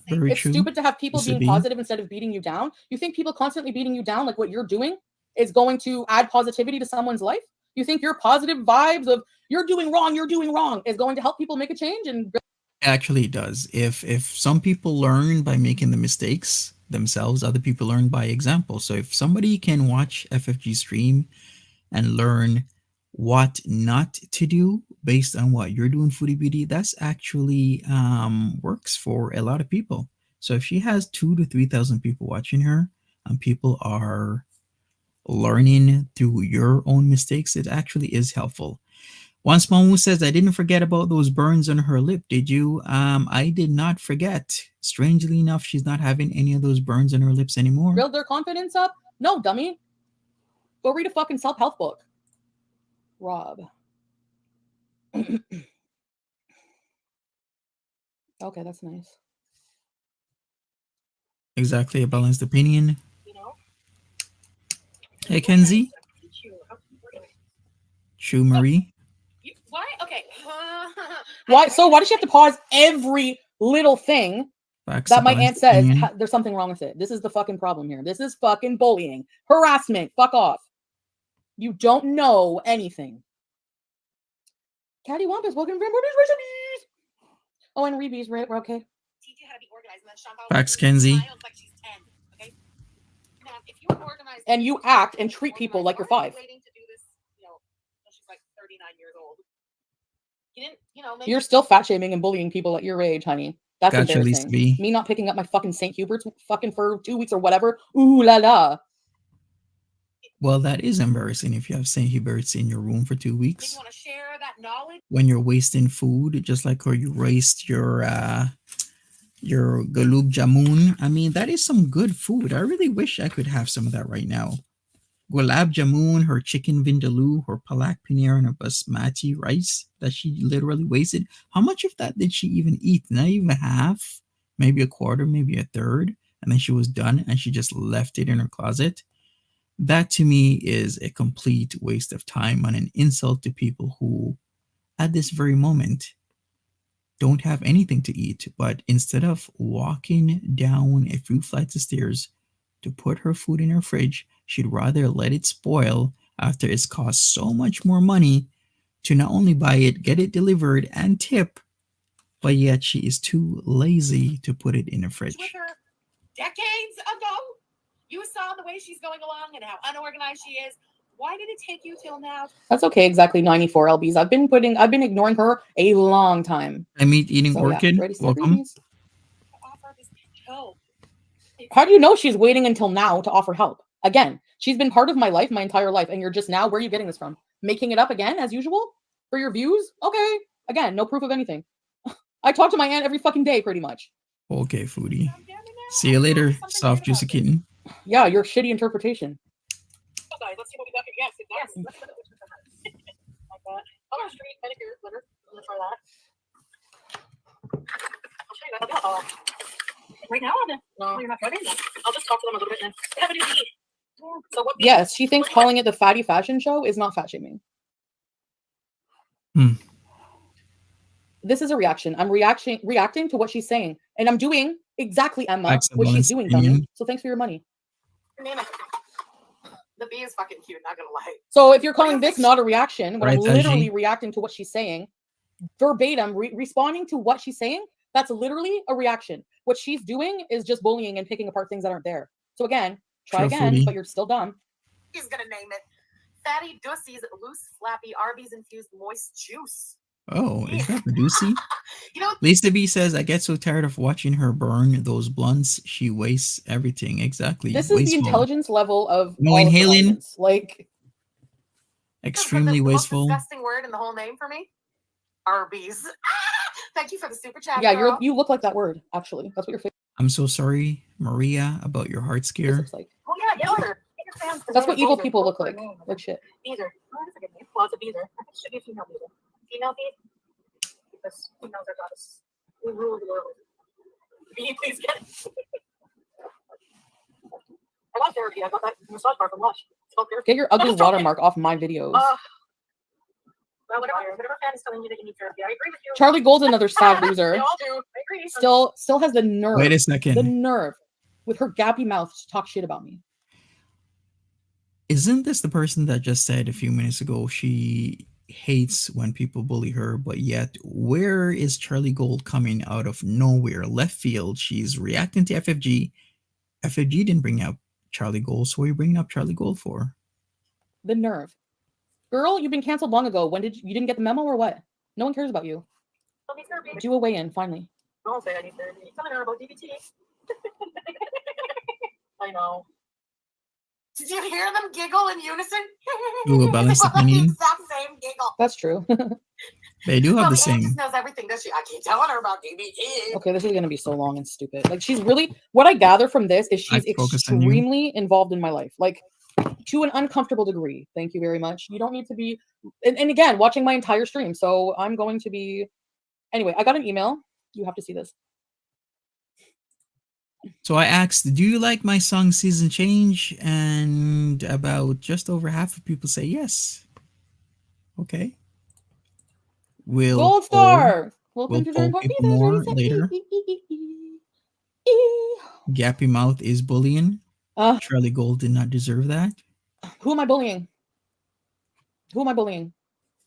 Very it's true. Stupid to have people being positive instead of beating you down. You think people constantly beating you down, like what you're doing, is going to add positivity to someone's life? You think your positive vibes of you're doing wrong is going to help people make a change? And actually it does. If some people learn by making the mistakes themselves, other people learn by example. So if somebody can watch FFG stream and learn what not to do based on what you're doing, Foodie Beauty, that's actually works for a lot of people. So if she has 2,000 to 3,000 people watching her and people are learning through your own mistakes, it actually is helpful. Once Mamu says, I didn't forget about those burns on her lip. Did you? I did not forget. Strangely enough, she's not having any of those burns on her lips anymore. Build their confidence up? No, dummy. Go read a fucking self-help book. Rob. Okay, that's nice. Exactly, a balanced opinion. Hey, Kenzie. True Marie. Why? Okay. Why? So why does she have to pause every little thing that my aunt says? There's something wrong with it. This is the fucking problem here. This is fucking bullying, harassment. Fuck off. You don't know anything. Caddy Wampus, welcome to British recipes. Oh, and Reeby's right. We're okay. Teach you how to be organized, and then Facts, Kenzie. Like she's 10, okay? Now, if you organize, and you act and treat people like you're 5. Waiting to do this, she's like 39 years old. You didn't, you're still fat shaming and bullying people at your age, honey. That's gotcha, embarrassing. Me not picking up my fucking St. Hubert's fucking for 2 weeks or whatever. Ooh la la. Well, that is embarrassing if you have St. Hubert's in your room for 2 weeks. You want to share that knowledge? When you're wasting food, just like how you waste your gulab jamun. I mean, that is some good food. I really wish I could have some of that right now. gulab jamun, her chicken vindaloo, her palak paneer, and her basmati rice that she literally wasted. How much of that did she even eat? Not even half, maybe a quarter, maybe a third. And then she was done and she just left it in her closet. That to me is a complete waste of time and an insult to people who, at this very moment, don't have anything to eat. But instead of walking down a few flights of stairs to put her food in her fridge, she'd rather let it spoil after it's cost so much more money to not only buy it, get it delivered, and tip, but yet she is too lazy to put it in a fridge. With her decades ago, you saw the way she's going along and how unorganized she is. Why did it take you till now? That's okay. Exactly 94 LBs. I've been ignoring her a long time. I meet eating So, orchid. yeah, ready, set, Welcome. freeze. Offer this help. How do you know she's waiting until now to offer help? Again, she's been part of my life my entire life, and you're just now, where are you getting this from? Making it up again, as usual? For your views? Okay. Again, no proof of anything. I talk to my aunt every fucking day, pretty much. Okay, Foodie. See you later, soft juicy kitten. Yeah, your shitty interpretation. Guys, let's see what we got here. Yes, exactly. Let's put a picture of her. Like that. Color Street pedicure glitter. I'm gonna try that. I'll show you that. Right now, no, you're not ready. I'll just talk to them a little bit and they have a new beat. So what? Yes, she thinks calling it the fatty fashion show is not fat shaming. This is a reaction. I'm reacting to what she's saying, and I'm doing exactly, Emma, what she's doing, dummy. So thanks for your money. Name it. The bee is fucking cute, not gonna lie. So if you're calling this not a reaction, when Right, I'm literally reacting to what she's saying, verbatim, responding to what she's saying, that's literally a reaction. What she's doing is just bullying and picking apart things that aren't there. So again, try again, but you're still dumb. He's gonna name it Fatty Dussie's Loose Flappy Arby's Infused Moist Juice. Oh, is that Medusi? You know, Lisa B says, I get so tired of watching her burn those blunts. She wastes everything. Exactly. This is the intelligence level of no all inhaling. Like, extremely wasteful. The most disgusting word in the whole name for me. Arby's. Thank you for the super chat. Yeah, you look like that word. Actually, that's what your face. I'm so sorry, Maria, about your heart scare. Looks like. Oh yeah, yell her. That's what evil people look like. Like shit. Beezer. Oh, that's a good name. Well, it's a beezer. It should be a female beezer. Female bee. Because females are goddess. We rule the world. Bee, please get it. I got therapy. I got that massage bar from Lush. Get your ugly watermark off my videos. Well, whatever fan is telling you that you need therapy, I agree with you. Charlie Gold's another sad loser. They all do. I agree. Still has the nerve. Wait a second. The nerve with her gappy mouth to talk shit about me. Isn't this the person that just said a few minutes ago she hates when people bully her, but yet where is Charlie Gold coming out of nowhere, left field? She's reacting to FFG. FFG didn't bring up Charlie Gold, so what are you bringing up Charlie Gold for? The nerve. Girl, you've been canceled long ago. When you didn't get the memo or what? No one cares about you. Do a weigh-in, finally. Don't say I need therapy. Telling her about DBT. I know. Did you hear them giggle in unison? Ooh, balance opinion. The exact same giggle. That's true. They do have the same. Just knows everything, does she? I keep telling her about DBT. Okay, this is gonna be so long and stupid. Like, she's really, what I gather from this is she's extremely involved in my life. Like, to an uncomfortable degree. Thank you very much. You don't need to be, and again, watching my entire stream. So I'm going to be, anyway, I got an email. You have to see this. So I asked, do you like my song Season Change? And about just over half of people say yes. Okay. We'll Gold star. Welcome to poll people more later. Gappy mouth is bullying. Charlie Gold did not deserve that. Who am I bullying? Who am I bullying?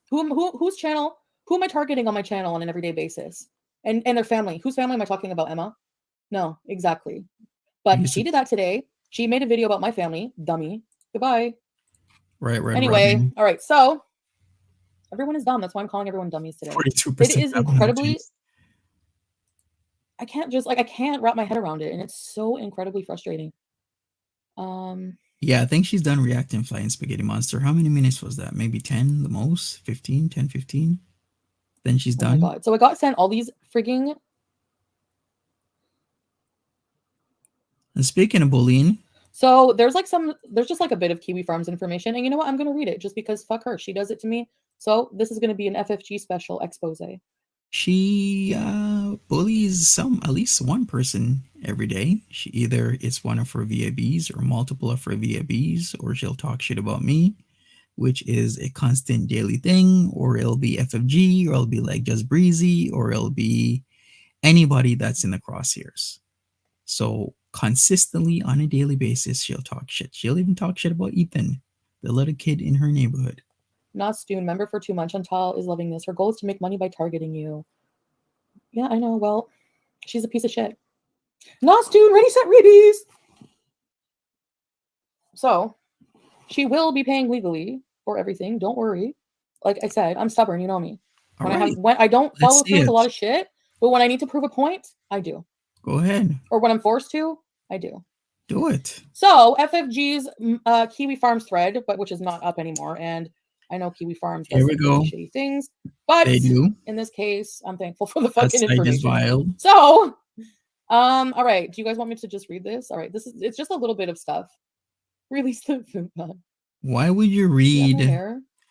Whose channel? Who am I targeting on my channel on an everyday basis? And their family. Whose family am I talking about, Emma? No, exactly. But she did that today. She made a video about my family. Dummy. Goodbye. Right. Anyway, all right. So everyone is dumb. That's why I'm calling everyone dummies today. 42%. It is incredibly. I can't wrap my head around it, and it's so incredibly frustrating. Yeah, I think she's done reacting Flying Spaghetti Monster. How many minutes was that? Maybe 10 the most? 15, 10, 15? Then she's done. Oh my God. So I got sent all these frigging. And speaking of bullying, So there's just like a bit of Kiwi Farms information, and you know what? I'm gonna read it just because fuck her. She does it to me. So this is gonna be an FFG special expose. She bullies at least one person every day. She either is one of her VIBs or multiple of her VIBs, or she'll talk shit about me, which is a constant daily thing, or it'll be FFG, or it'll be like Just Breezy, or it'll be anybody that's in the crosshairs. So consistently on a daily basis, she'll talk shit. She'll even talk shit about Ethan, the little kid in her neighborhood. Nostoon, member for 2 months. Chantal is loving this. Her goal is to make money by targeting you. Yeah, I know. Well, she's a piece of shit. Nostoon, ready, set, readies. So she will be paying legally for everything. Don't worry. Like I said, I'm stubborn. You know me. When I don't follow through with a lot of shit, but when I need to prove a point, I do. Go ahead. Or when I'm forced to, I do. Do it. So FFG's Kiwi Farms thread, but which is not up anymore, and I know Kiwi Farms does some really shitty things, but they do. In this case, I'm thankful for the fucking information. Wild. So, all right. Do you guys want me to just read this? All right, it's just a little bit of stuff. Release the food man. Why would you read?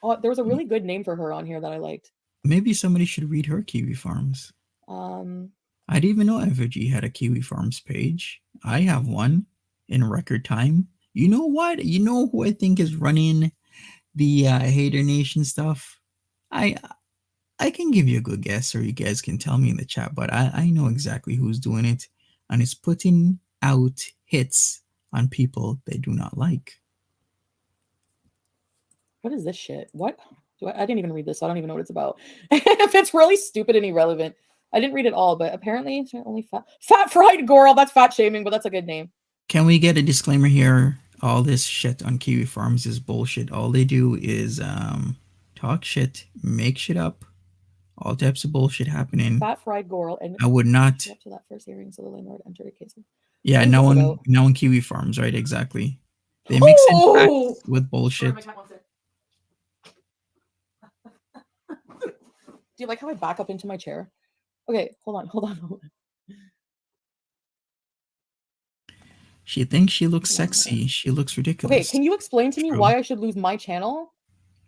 Oh, there was a really good name for her on here that I liked. Maybe somebody should read her Kiwi Farms. I didn't even know FFG had a Kiwi Farms page. I have one in record time. You know what? You know who I think is running the Hater Nation stuff? I can give you a good guess, or you guys can tell me in the chat, but I know exactly who's doing it, and it's putting out hits on people they do not like. What is this shit? What? I didn't even read this, so I don't even know what it's about. If it's really stupid and irrelevant. I didn't read it all, but apparently it's only fat fried girl. That's fat shaming, but that's a good name. Can we get a disclaimer here? All this shit on Kiwi Farms is bullshit. All they do is talk shit, make shit up, all types of bullshit happening. Fat fried girl, and I would not. Up to that first hearing, so the landlord entered a case. Yeah, no one Kiwi Farms, right? Exactly. They mix in facts with bullshit. Do you like how I back up into my chair? Okay, hold on. She thinks she looks sexy. She looks ridiculous. Okay, can you explain to me why I should lose my channel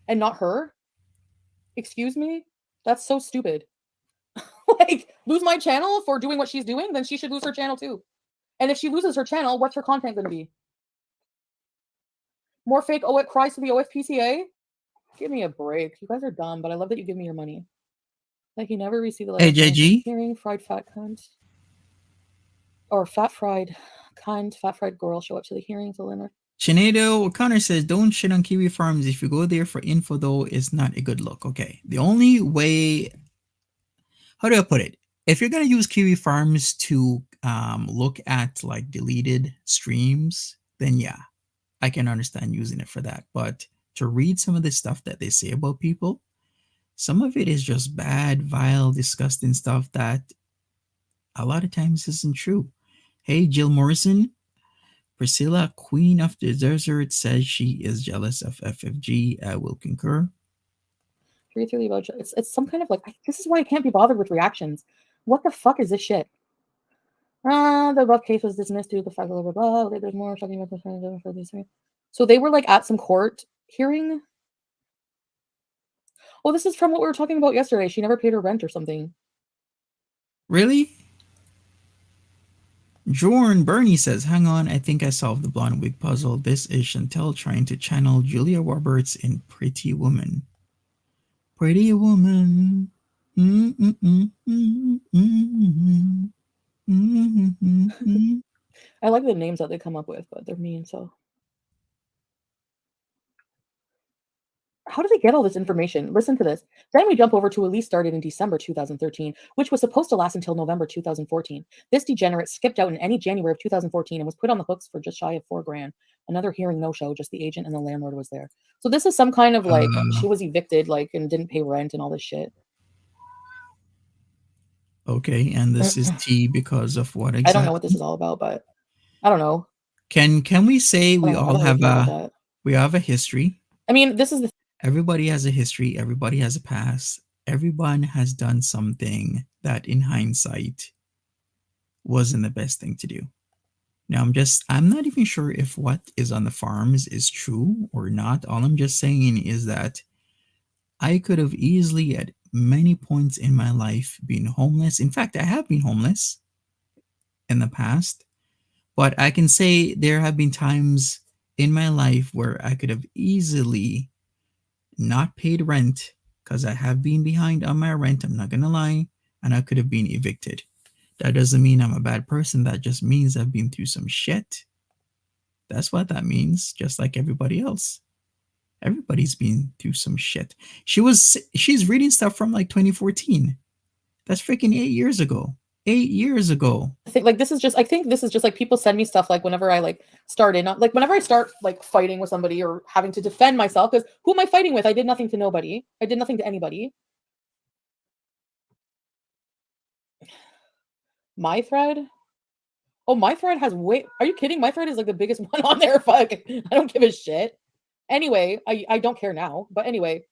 and not her? Excuse me? That's so stupid. Like, lose my channel for doing what she's doing? Then she should lose her channel too. And if she loses her channel, what's her content going to be? More fake cries to the OFPCA? Give me a break. You guys are dumb, but I love that you give me your money. Like, you never received a letter. Hey, JG. Hearing fried fat cunt. Or fat fried girl show up to the hearing to Leonard. Sinead O'Connor says, don't shit on Kiwi Farms. If you go there for info, though, it's not a good look. Okay. The only way, how do I put it? If you're going to use Kiwi Farms to look at like deleted streams, then yeah, I can understand using it for that. But to read some of the stuff that they say about people, some of it is just bad, vile, disgusting stuff that a lot of times isn't true. Hey, Jill Morrison. Priscilla, Queen of the Desert, says she is jealous of FFG. I will concur. It's some kind of like, this is why I can't be bothered with reactions. What the fuck is this shit? The above case was dismissed due to the fact blah blah blah. There's more talking about for these. So they were like at some court hearing. Oh, this is from what we were talking about yesterday. She never paid her rent or something. Really? Jorn Bernie says, hang on, I think I solved the blonde wig puzzle. This is Chantel trying to channel Julia Roberts in Pretty Woman. Pretty Woman. I like the names that they come up with, but they're mean, so. How do they get all this information? Listen to this. Then we jump over to a lease started in December 2013, which was supposed to last until November 2014. This degenerate skipped out in any January of 2014 and was put on the hooks for just shy of $4,000. Another hearing no-show, just the agent and the landlord was there. So this is some kind of like, she was evicted, like, and didn't pay rent and all this shit. Okay, and this is T because of what exactly? I don't know what this is all about, but I don't know. Can we say we all have a history? I mean, this is the everybody has a history, everybody has a past, everyone has done something that in hindsight wasn't the best thing to do. Now I'm not even sure if what is on the farms is true or not. All I'm just saying is that I could have easily at many points in my life been homeless. In fact, I have been homeless in the past, but I can say there have been times in my life where I could have easily not paid rent because I have been behind on my rent. I'm not going to lie. And I could have been evicted. That doesn't mean I'm a bad person. That just means I've been through some shit. That's what that means, just like everybody else. Everybody's been through some shit. She's reading stuff from like 2014. That's freaking 8 years ago. 8 years ago. I think this is just like people send me stuff like whenever I like started, not like whenever I start like fighting with somebody or having to defend myself, because who am I fighting with? I did nothing to nobody. I did nothing to anybody. My thread? Oh, my thread has way. Are you kidding? My thread is like the biggest one on there. Fuck. I don't give a shit. Anyway, I don't care now. But anyway,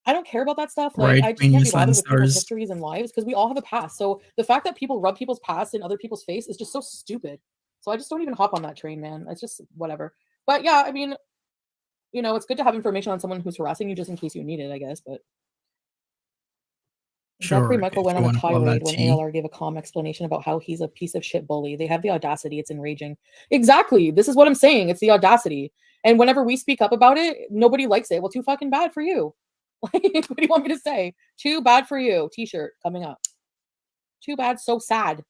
I don't care about that stuff. Like, Right, I just when can't you be sun bothered with people's stars. histories and lives because we all have a past. So the fact that people rub people's past in other people's face is just so stupid. So I just don't even hop on that train, man. It's just whatever. But yeah, I mean, you know, it's good to have information on someone who's harassing you just in case you need it, I guess. But Zachary Sure, Michael if went you on a want to call tirade that when tea. ALR gave a calm explanation about how he's a piece of shit bully. They have the audacity. It's enraging. Exactly. This is what I'm saying. It's the audacity. And whenever we speak up about it, nobody likes it. Well, too fucking bad for you. Like, what do you want me to say? Too bad for you. T-shirt coming up. Too bad, so sad.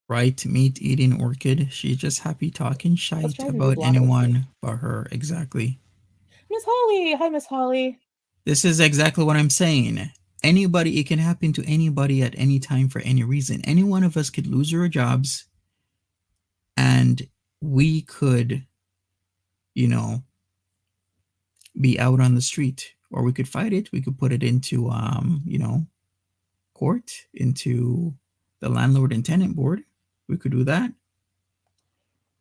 Right, meat eating orchid. She's just happy talking Let's shite try and move about laterally. anyone but her. Exactly. Miss Holly. Hi, Miss Holly. This is exactly what I'm saying. Anybody, it can happen to anybody at any time for any reason. Any one of us could lose our jobs and we could, you know, be out on the street, or we could fight it. We could put it into, court, into the landlord and tenant board. We could do that.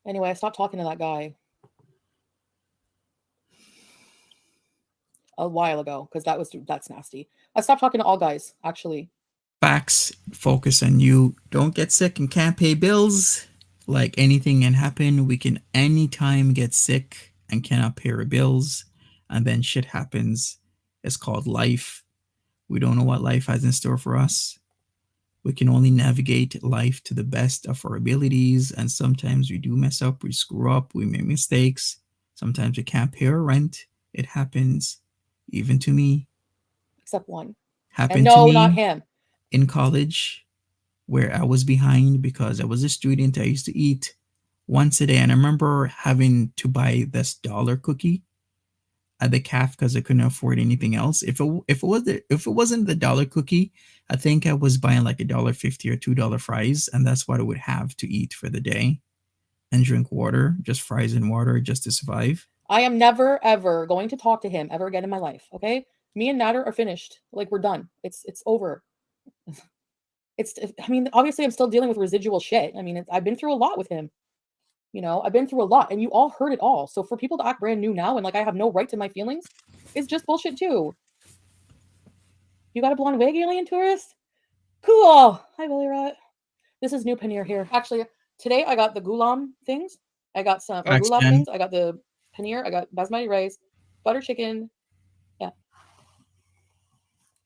Anyway, I stopped talking to that guy a while ago because that's nasty. I stopped talking to all guys, actually. Facts, focus on you. Don't get sick and can't pay bills. Like, anything can happen. We can anytime get sick and cannot pay our bills, and then shit happens. It's called life. We don't know what life has in store for us. We can only navigate life to the best of our abilities, and sometimes we do mess up, we screw up, we make mistakes. Sometimes we can't pay our rent. It happens, even to me. Except one. Happened And to no, me not him. in college, where I was behind because I was a student. I used to eat once a day, and I remember having to buy this dollar cookie at the calf because I couldn't afford anything else. If it wasn't the dollar cookie, I think I was buying like $1.50 or $2 fries, and that's what I would have to eat for the day, and drink water, just fries and water, just to survive. I am never ever going to talk to him ever again in my life. Okay, me and Natter are finished. Like, we're done. It's over. I mean, obviously, I'm still dealing with residual shit. I mean, I've been through a lot with him. You know, I've been through a lot, and you all heard it all. So for people to act brand new now and like I have no right to my feelings, is just bullshit too. You got a blonde wig, alien tourist? Cool. Hi, Billy Rot. This is new paneer here. Actually, today I got the gulam things. I got some or gulab things. I got the paneer. I got basmati rice, butter chicken. Yeah.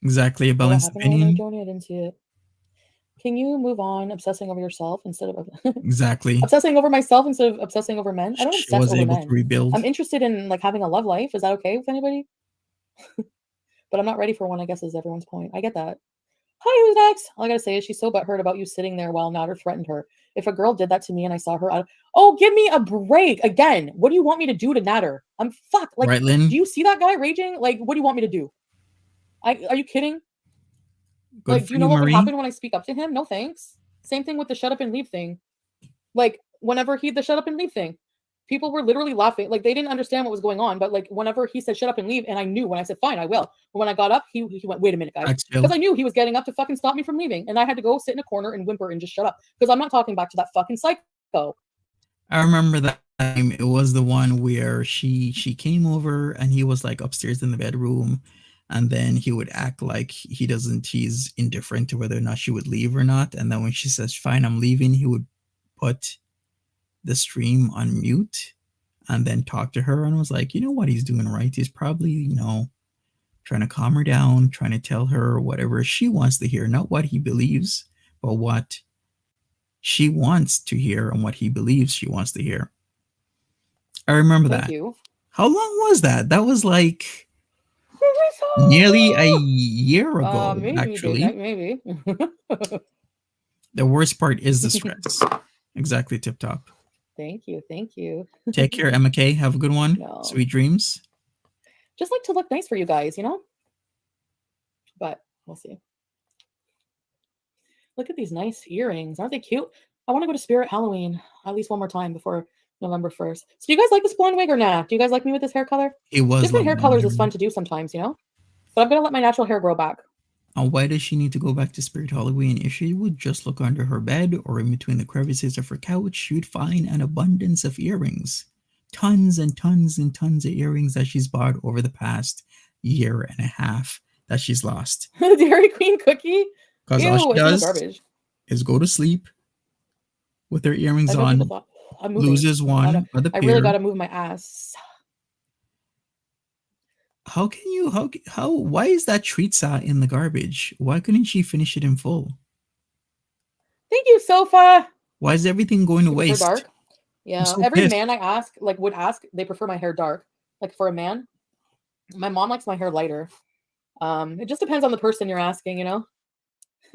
Exactly, a What balanced happened over there, opinion. Joni? I didn't see it. Can you move on obsessing over yourself instead of Exactly. obsessing over myself instead of obsessing over men? I don't She obsess was over able to men. rebuild. I'm interested in like having a love life. Is that okay with anybody? But I'm not ready for one, I guess, is everyone's point. I get that. Hi, who's next? All I gotta say is she's so butthurt about you sitting there while Nader threatened her. If a girl did that to me and I saw her, oh, give me a break. Again, what do you want me to do to Nader? I'm fucked. Like, Right, Lynn? do you see that guy raging? Like, what do you want me to do? Are you kidding? Good Like, do for you know you, what would Marie. happen when I speak up to him? No thanks. Same thing with the shut up and leave thing. Like, whenever the shut up and leave thing, people were literally laughing. Like, they didn't understand what was going on. But like, whenever he said shut up and leave, and I knew when I said fine, I will. But when I got up, he went, wait a minute, guys, because I knew he was getting up to fucking stop me from leaving, and I had to go sit in a corner and whimper and just shut up because I'm not talking back to that fucking psycho. I remember that time. It was the one where she came over and he was like upstairs in the bedroom, and then he would act like he's indifferent to whether or not she would leave or not. And then when she says, fine, I'm leaving, he would put the stream on mute and then talked to her and was like, you know what he's doing right? He's probably, trying to calm her down, trying to tell her whatever she wants to hear, not what he believes, but what she wants to hear and what he believes she wants to hear. I remember Thank that. you. How long was that? That was like nearly a year ago, Maybe actually. maybe. The worst part is the stress. Exactly, tip top. Thank you. Take care, Emma K. Have a good one. No. Sweet dreams. Just like to look nice for you guys, But we'll see. Look at these nice earrings. Aren't they cute? I want to go to Spirit Halloween at least one more time before November 1st. So do you guys like this blonde wig or not? Do you guys like me with this hair color? It was different hair colors is fun to do sometimes, But I'm going to let my natural hair grow back. Why does she need to go back to Spirit Halloween? If she would just look under her bed or in between the crevices of her couch, you'd find an abundance of earrings. Tons and tons and tons of earrings that she's bought over the past year and a half that she's lost. Dairy Queen cookie? Because all she does garbage. is go to sleep with her earrings on, loses one by the pair. I really got to move my ass. How can you, why is that treat in the garbage? Why couldn't she finish it in full? Thank you, Sofa. Why is everything going to waste? Dark? Yeah, so every pissed. Man I ask, would ask, they prefer my hair dark. Like for a man, my mom likes my hair lighter. It just depends on the person you're asking,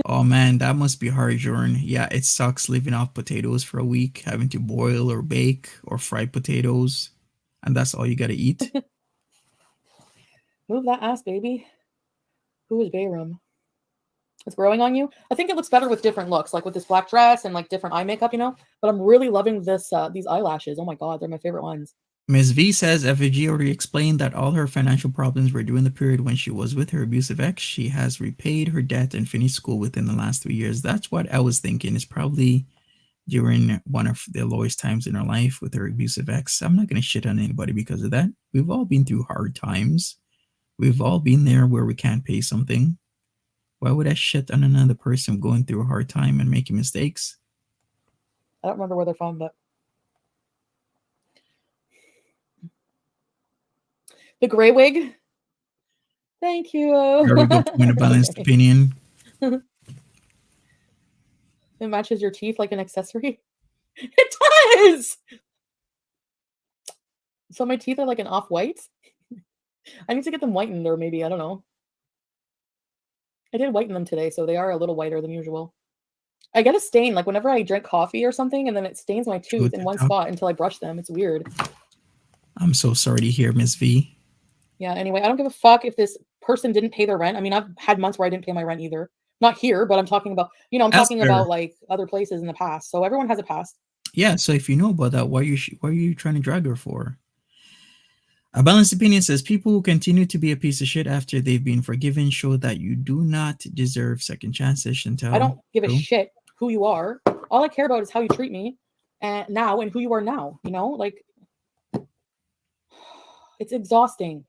Oh man, that must be hard, Jordan. Yeah, it sucks living off potatoes for a week, having to boil or bake or fry potatoes, and that's all you gotta eat. Move that ass, baby. Who is Bayram? It's growing on you. I think it looks better with different looks, like with this black dress and like different eye makeup, But I'm really loving this these eyelashes. Oh my god, they're my favorite ones. Ms. V says FFG already explained that all her financial problems were during the period when she was with her abusive ex. She has repaid her debt and finished school within the last 3 years. That's what I was thinking. It's probably during one of the lowest times in her life with her abusive ex. I'm not going to shit on anybody because of that. We've all been through hard times. We've all been there where we can't pay something. Why would I shit on another person going through a hard time and making mistakes? I don't remember where they're from, but the gray wig. Thank you. Very good point of balanced opinion. It matches your teeth like an accessory. It does. So my teeth are like an off-white. I need to get them whitened, or maybe, I don't know. I did whiten them today, so they are a little whiter than usual. I get a stain, like whenever I drink coffee or something, and then it stains my tooth in one spot until I brush them. It's weird. I'm so sorry to hear, Miss V. Yeah, anyway, I don't give a fuck if this person didn't pay their rent. I mean, I've had months where I didn't pay my rent either. Not here, but I'm talking about, I'm talking about like other places in the past. So everyone has a past. Yeah, so if you know about that, why are you trying to drag her for? A balanced opinion says people who continue to be a piece of shit after they've been forgiven show that you do not deserve second chances, Chantel. I don't give a shit who you are. All I care about is how you treat me and who you are now, like it's exhausting.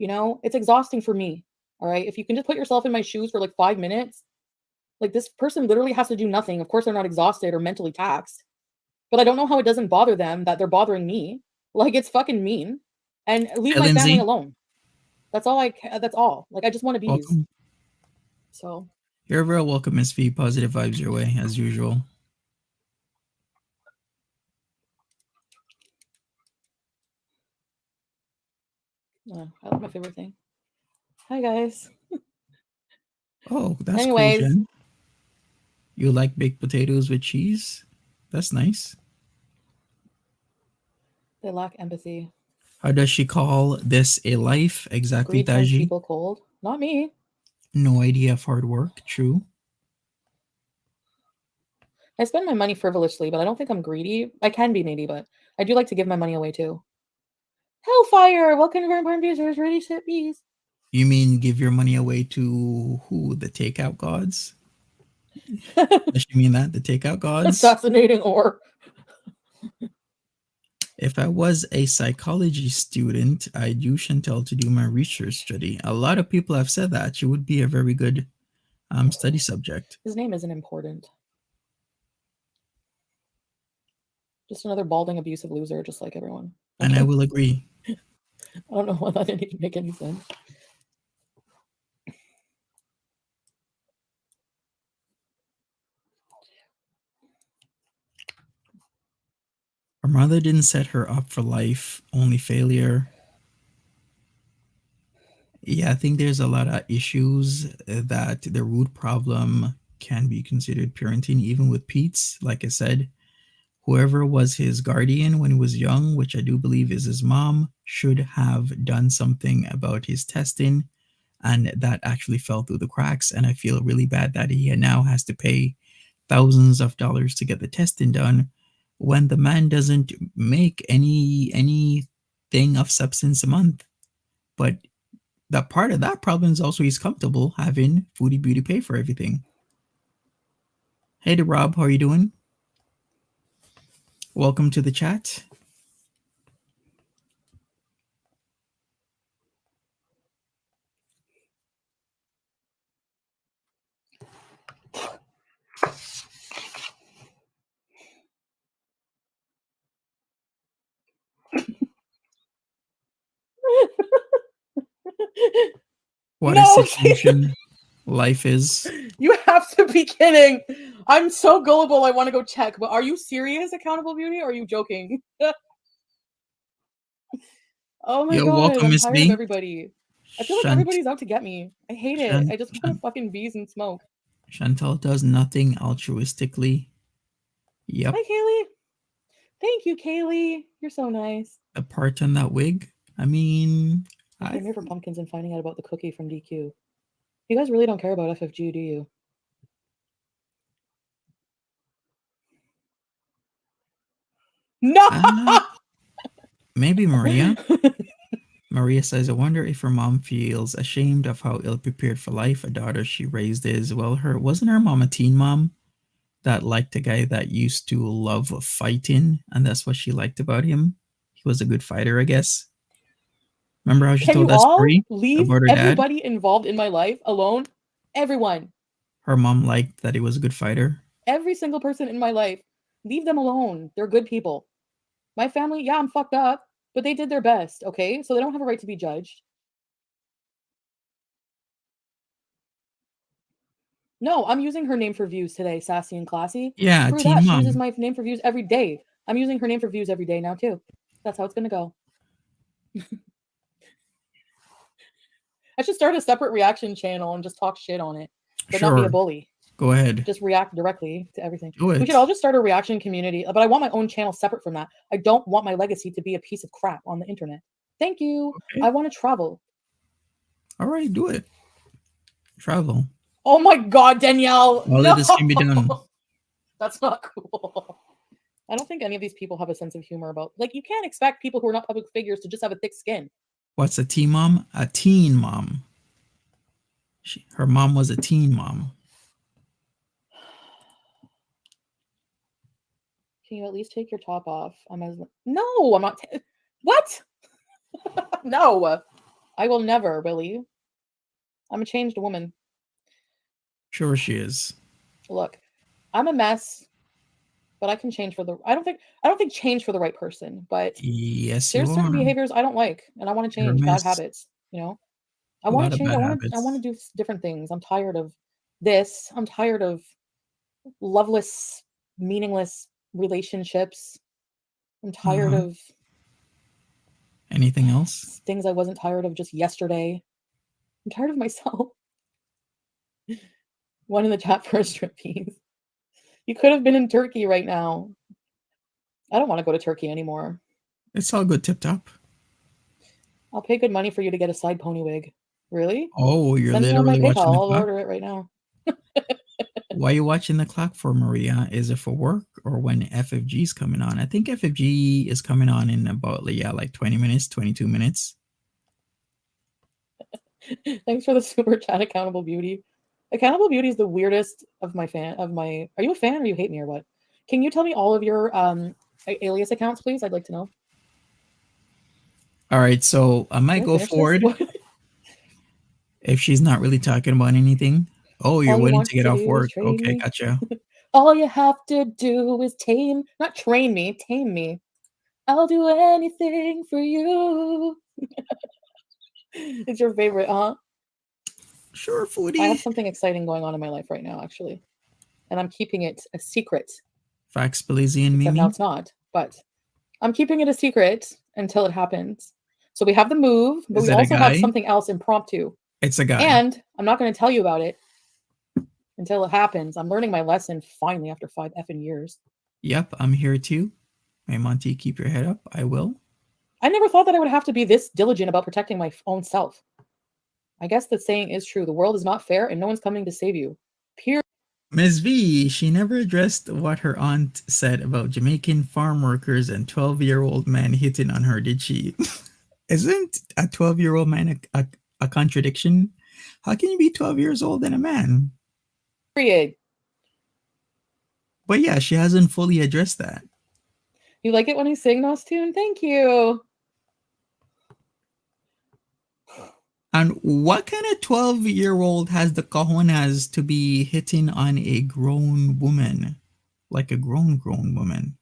It's exhausting for me. All right. If you can just put yourself in my shoes for like 5 minutes, like this person literally has to do nothing. Of course, they're not exhausted or mentally taxed, but I don't know how it doesn't bother them that they're bothering me. Like it's fucking mean. And leave my family alone. That's all. Like I just want to be. So you're very welcome, Miss V. Positive vibes your way as usual. I like my favorite thing. Hi guys. Oh, that's cool, Jen. You like baked potatoes with cheese? That's nice. They lack empathy. How does she call this a life? Exactly, Taji. People cold. Not me. No idea of hard work. True. I spend my money frivolously, but I don't think I'm greedy. I can be maybe, but I do like to give my money away too. Hellfire! Welcome to Grand Users. Ready, set, bees. You mean give your money away to who? The takeout gods? Does she mean that? The takeout gods? Assassinating or. If I was a psychology student, I'd use Chantel to do my research study. A lot of people have said that. She would be a very good study subject. His name isn't important. Just another balding, abusive loser, just like everyone. And I will agree. I don't know why that didn't even make any sense. Her mother didn't set her up for life, only failure. Yeah, I think there's a lot of issues that the root problem can be considered parenting, even with Pete's. Like I said, whoever was his guardian when he was young, which I do believe is his mom, should have done something about his testing, and that actually fell through the cracks. And I feel really bad that he now has to pay thousands of dollars to get the testing done when the man doesn't make anything of substance a month. But that part of that problem is also he's comfortable having Foodie Beauty pay for everything. Hey to Rob, how are you doing? Welcome to the chat. What a situation life is. You have to be kidding. I'm so gullible. I want to go check, but are you serious, Accountable Beauty? Or are you joking? Oh my god, welcome, I'm Miss tired B. of everybody. I feel like everybody's out to get me. I hate it. I just want to fucking bees and smoke. Chantal does nothing altruistically. Yep. Hi, Kaylee. Thank you, Kaylee. You're so nice. The part on that wig, I mean... I came here for pumpkins and finding out about the cookie from DQ. You guys really don't care about FFG, do you? No! Maybe Maria. Maria says, I wonder if her mom feels ashamed of how ill-prepared for life a daughter she raised is. Well, wasn't her mom a teen mom that liked a guy that used to love fighting, and that's what she liked about him? He was a good fighter, I guess. Remember how she told that story about her dad? Everybody involved in my life alone? Everyone. Her mom liked that he was a good fighter? Every single person in my life. Leave them alone. They're good people. My family, yeah, I'm fucked up, but they did their best, okay? So they don't have a right to be judged. No, I'm using her name for views today, Sassy and Classy. Yeah, screw that. She uses my name for views every day. I'm using her name for views every day now, too. That's how it's going to go. I should start a separate reaction channel and just talk shit on it, but not be a bully. Go ahead. Just react directly to everything. Do it. We should all just start a reaction community, but I want my own channel separate from that. I don't want my legacy to be a piece of crap on the internet. Thank you. Okay. I want to travel. All right, do it. Travel. Oh my God, Danielle. All of this can be done. That's not cool. I don't think any of these people have a sense of humor about, like, you can't expect people who are not public figures to just have a thick skin. What's a teen mom? A teen mom. Her mom was a teen mom. Can you at least take your top off? No, I'm not. What? No, I will never, Willie. I'm a changed woman. Sure she is. Look, I'm a mess, but I can change for the. I don't think change for the right person, but yes, there's certain behaviors I don't like, and I want to change bad habits. You know, I want to change. I want to do different things. I'm tired of this. I'm tired of loveless, meaningless relationships. I'm tired of anything else. Things I wasn't tired of just yesterday. I'm tired of myself. One in the chat for a striptease. You could have been in Turkey right now. I don't want to go to Turkey anymore. It's all good, tip top. I'll pay good money for you to get a side pony wig. Really? Oh, you're literally watching the clock? I'll order it right now. Why are you watching the clock for, Maria? Is it for work or when FFG is coming on? I think FFG is coming on in about, like 20 minutes, 22 minutes. Thanks for the super chat, Accountable Beauty. Accountable Beauty is the weirdest of my Are you a fan or you hate me or what? Can you tell me all of your alias accounts, please? I'd like to know. All right, so I might go forward if she's not really talking about anything. Oh, you're waiting to get off work. Okay, gotcha. All you have to do is not train me, tame me. I'll do anything for you. It's your favorite, huh? Sure, I have Foodie. something exciting going on in my life right now, actually. And I'm keeping it a secret. Fax, Blizzy, and Except now Mimi. it's not. But I'm keeping it a secret until it happens. So we have the move, but Is we it a also have guy? something else impromptu. It's a guy. And I'm not going to tell you about it until it happens. I'm learning my lesson finally after 5 effing years. Yep, I'm here too. Hey, Monty, keep your head up. I will. I never thought that I would have to be this diligent about protecting my own self. I guess the saying is true. The world is not fair and no one's coming to save you. Period. Ms. V, she never addressed what her aunt said about Jamaican farm workers and 12-year-old man hitting on her, did she? Isn't a 12-year-old man a contradiction? How can you be 12 years old and a man? But yeah, she hasn't fully addressed that. You like it when I sing, Nostune? Thank you. And what kind of 12-year-old has the cojones to be hitting on a grown woman? Like a grown woman?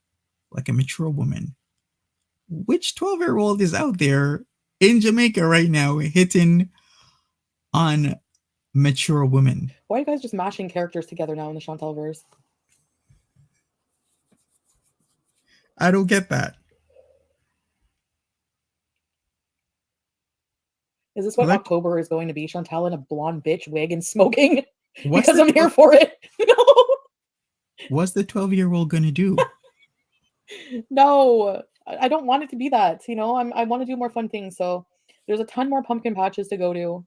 Like a mature woman? Which 12-year-old is out there in Jamaica right now hitting on mature women? Why are you guys just mashing characters together now in the Chantal verse? I don't get that. Is this what Like, October is going to be? Chantal in a blonde bitch wig and smoking? what's Because the I'm here for it. No. What's the 12-year-old gonna do? No. I don't want it to be that. You know, I want to do more fun things. So there's a ton more pumpkin patches to go to.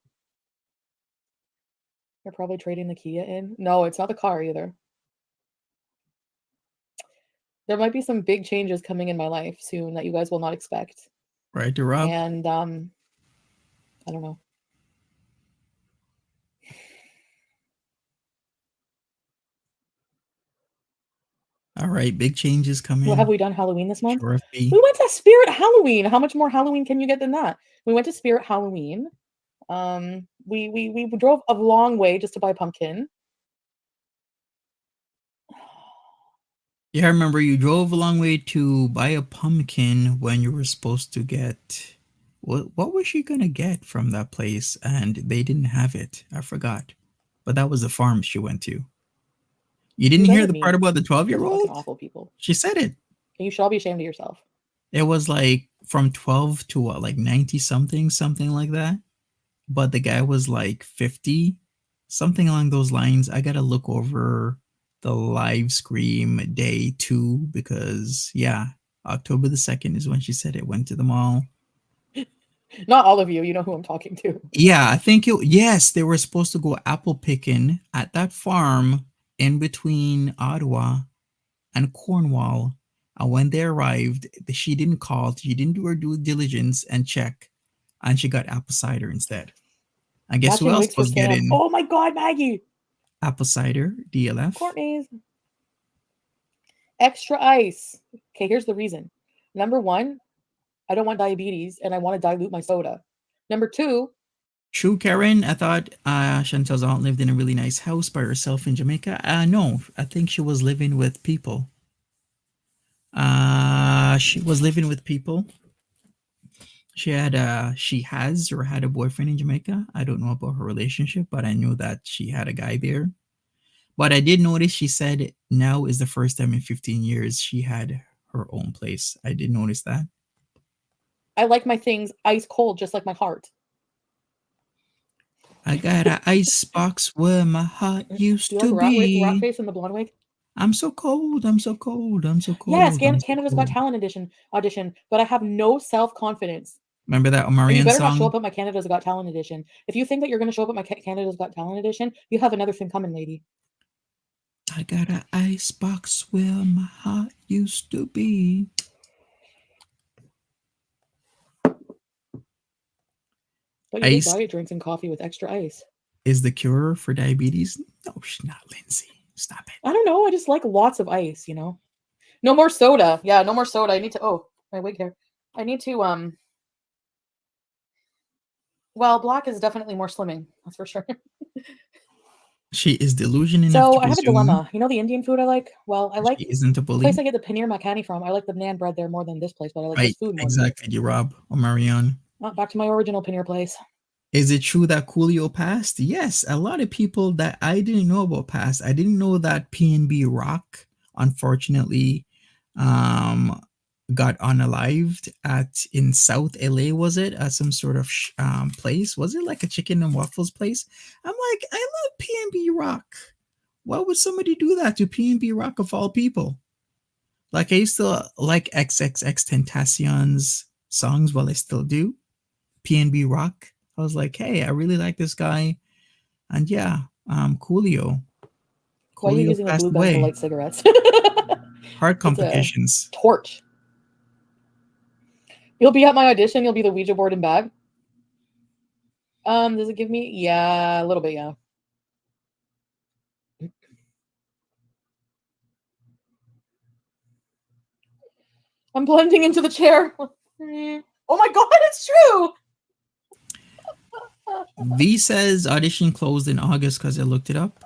You're probably trading the Kia in. No, it's not the car either. There might be some big changes coming in my life soon that you guys will not expect. Right, to Rob? And I don't know. All right, big changes coming. What have we done Halloween this month? Sure, FB. We went to Spirit Halloween. How much more Halloween can you get than that? We went to Spirit Halloween. We drove a long way just to buy pumpkin. Yeah, I remember you drove a long way to buy a pumpkin when you were supposed to get what was she gonna get from that place, and they didn't have it. I forgot. But that was the farm she went to. You didn't hear the part about the 12-year-old? Fucking awful people. She said it. You should all be ashamed of yourself. It was like from 12 to what, like 90 something, something like that. But the guy was like 50, something along those lines. I gotta look over the live scream day 2 because yeah, October the 2nd is when she said it. Went to the mall. Not all of you. You know who I'm talking to. Yeah, I think yes, they were supposed to go apple picking at that farm in between Ottawa and Cornwall. And when they arrived, she didn't call, she didn't do her due diligence and check, and she got apple cider instead. I guess who else was getting? Oh my God, Maggie! Apple cider, DLF. Courtney's. Extra ice. Okay, here's the reason. Number 1, I don't want diabetes and I want to dilute my soda. Number 2. True, Karen. I thought Chantal's aunt lived in a really nice house by herself in Jamaica. No, I think she was living with people. She was living with people. She has or had a boyfriend in Jamaica. I don't know about her relationship, but I know that she had a guy there. But I did notice she said now is the first time in 15 years she had her own place. I did notice that. I like my things ice cold, just like my heart. I got an ice box where my heart used to be. Rock face and the blonde wig. I'm so cold. I'm so cold. I'm so cold. Yes, Canada's Got Talent audition, but I have no self-confidence. Remember that Omarion you better song? not show up at my Canada's Got Talent edition. If you think that you're going to show up at my Canada's Got Talent edition, you have another thing coming, lady. I got an ice box where my heart used to be. But you get diet drinks and coffee with extra ice. Is the cure for diabetes? No, she's not, Lindsay. Stop it. I don't know. I just like lots of ice, you know. No more soda. Yeah, no more soda. I need to. Oh, my wig hair. I need to. Well, black is definitely more slimming. That's for sure. She is delusion enough So to I have a presume dilemma. You know the Indian food I like? Well, I like she isn't a the place bully. I get the paneer makhani from. I like the naan bread there more than this place, but I like Right, this food more than this. exactly, Rob or Marianne. Back to my original paneer place. Is it true that Coolio passed? Yes, a lot of people that I didn't know about passed. I didn't know that PNB Rock, unfortunately, um, got unalived at in South LA. Was it at some sort of place? Was it like a chicken and waffles place? I'm like, I love PNB Rock. Why would somebody do that to PNB Rock of all people? Like I used to like XXX Tentacion's songs, well I still do. PNB Rock. I was like, hey, I really like this guy. And yeah, Coolio. Why are you Coolio using a passed glue gun to away. light cigarettes? Heart It's a complications. torch. You'll be at my audition. You'll be the Ouija board and bag. Does it give me? Yeah, a little bit, yeah. I'm blending into the chair. Oh my god, it's true! V says audition closed in August because I looked it up.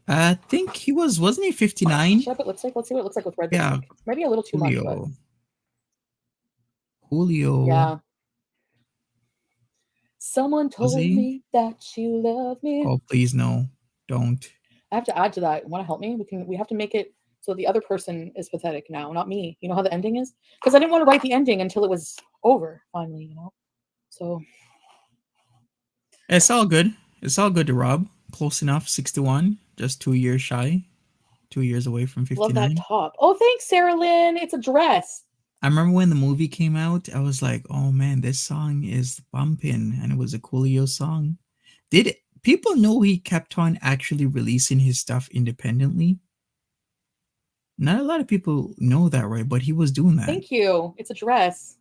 I think he wasn't he 59? Should I put lipstick? Let's see what it looks like with red Yeah, lipstick. Maybe a little too much, but Julio. yeah. Someone Was told he? me that you love me. Oh, please no. Don't. I have to add to that. Want to help me? We have to make it so the other person is pathetic now, not me. You know how the ending is? Because I didn't want to write the ending until it was over, finally, you know? So It's all good. It's all good to Rob. Close enough, 61. Just 2 years shy. 2 years away from love that 59. top. Oh, thanks, Sarah Lynn. It's a dress. I remember when the movie came out, I was like, oh man, this song is bumping. And it was a Coolio song. Did people know he kept on actually releasing his stuff independently? Not a lot of people know that, right? But he was doing that. Thank you. It's a dress.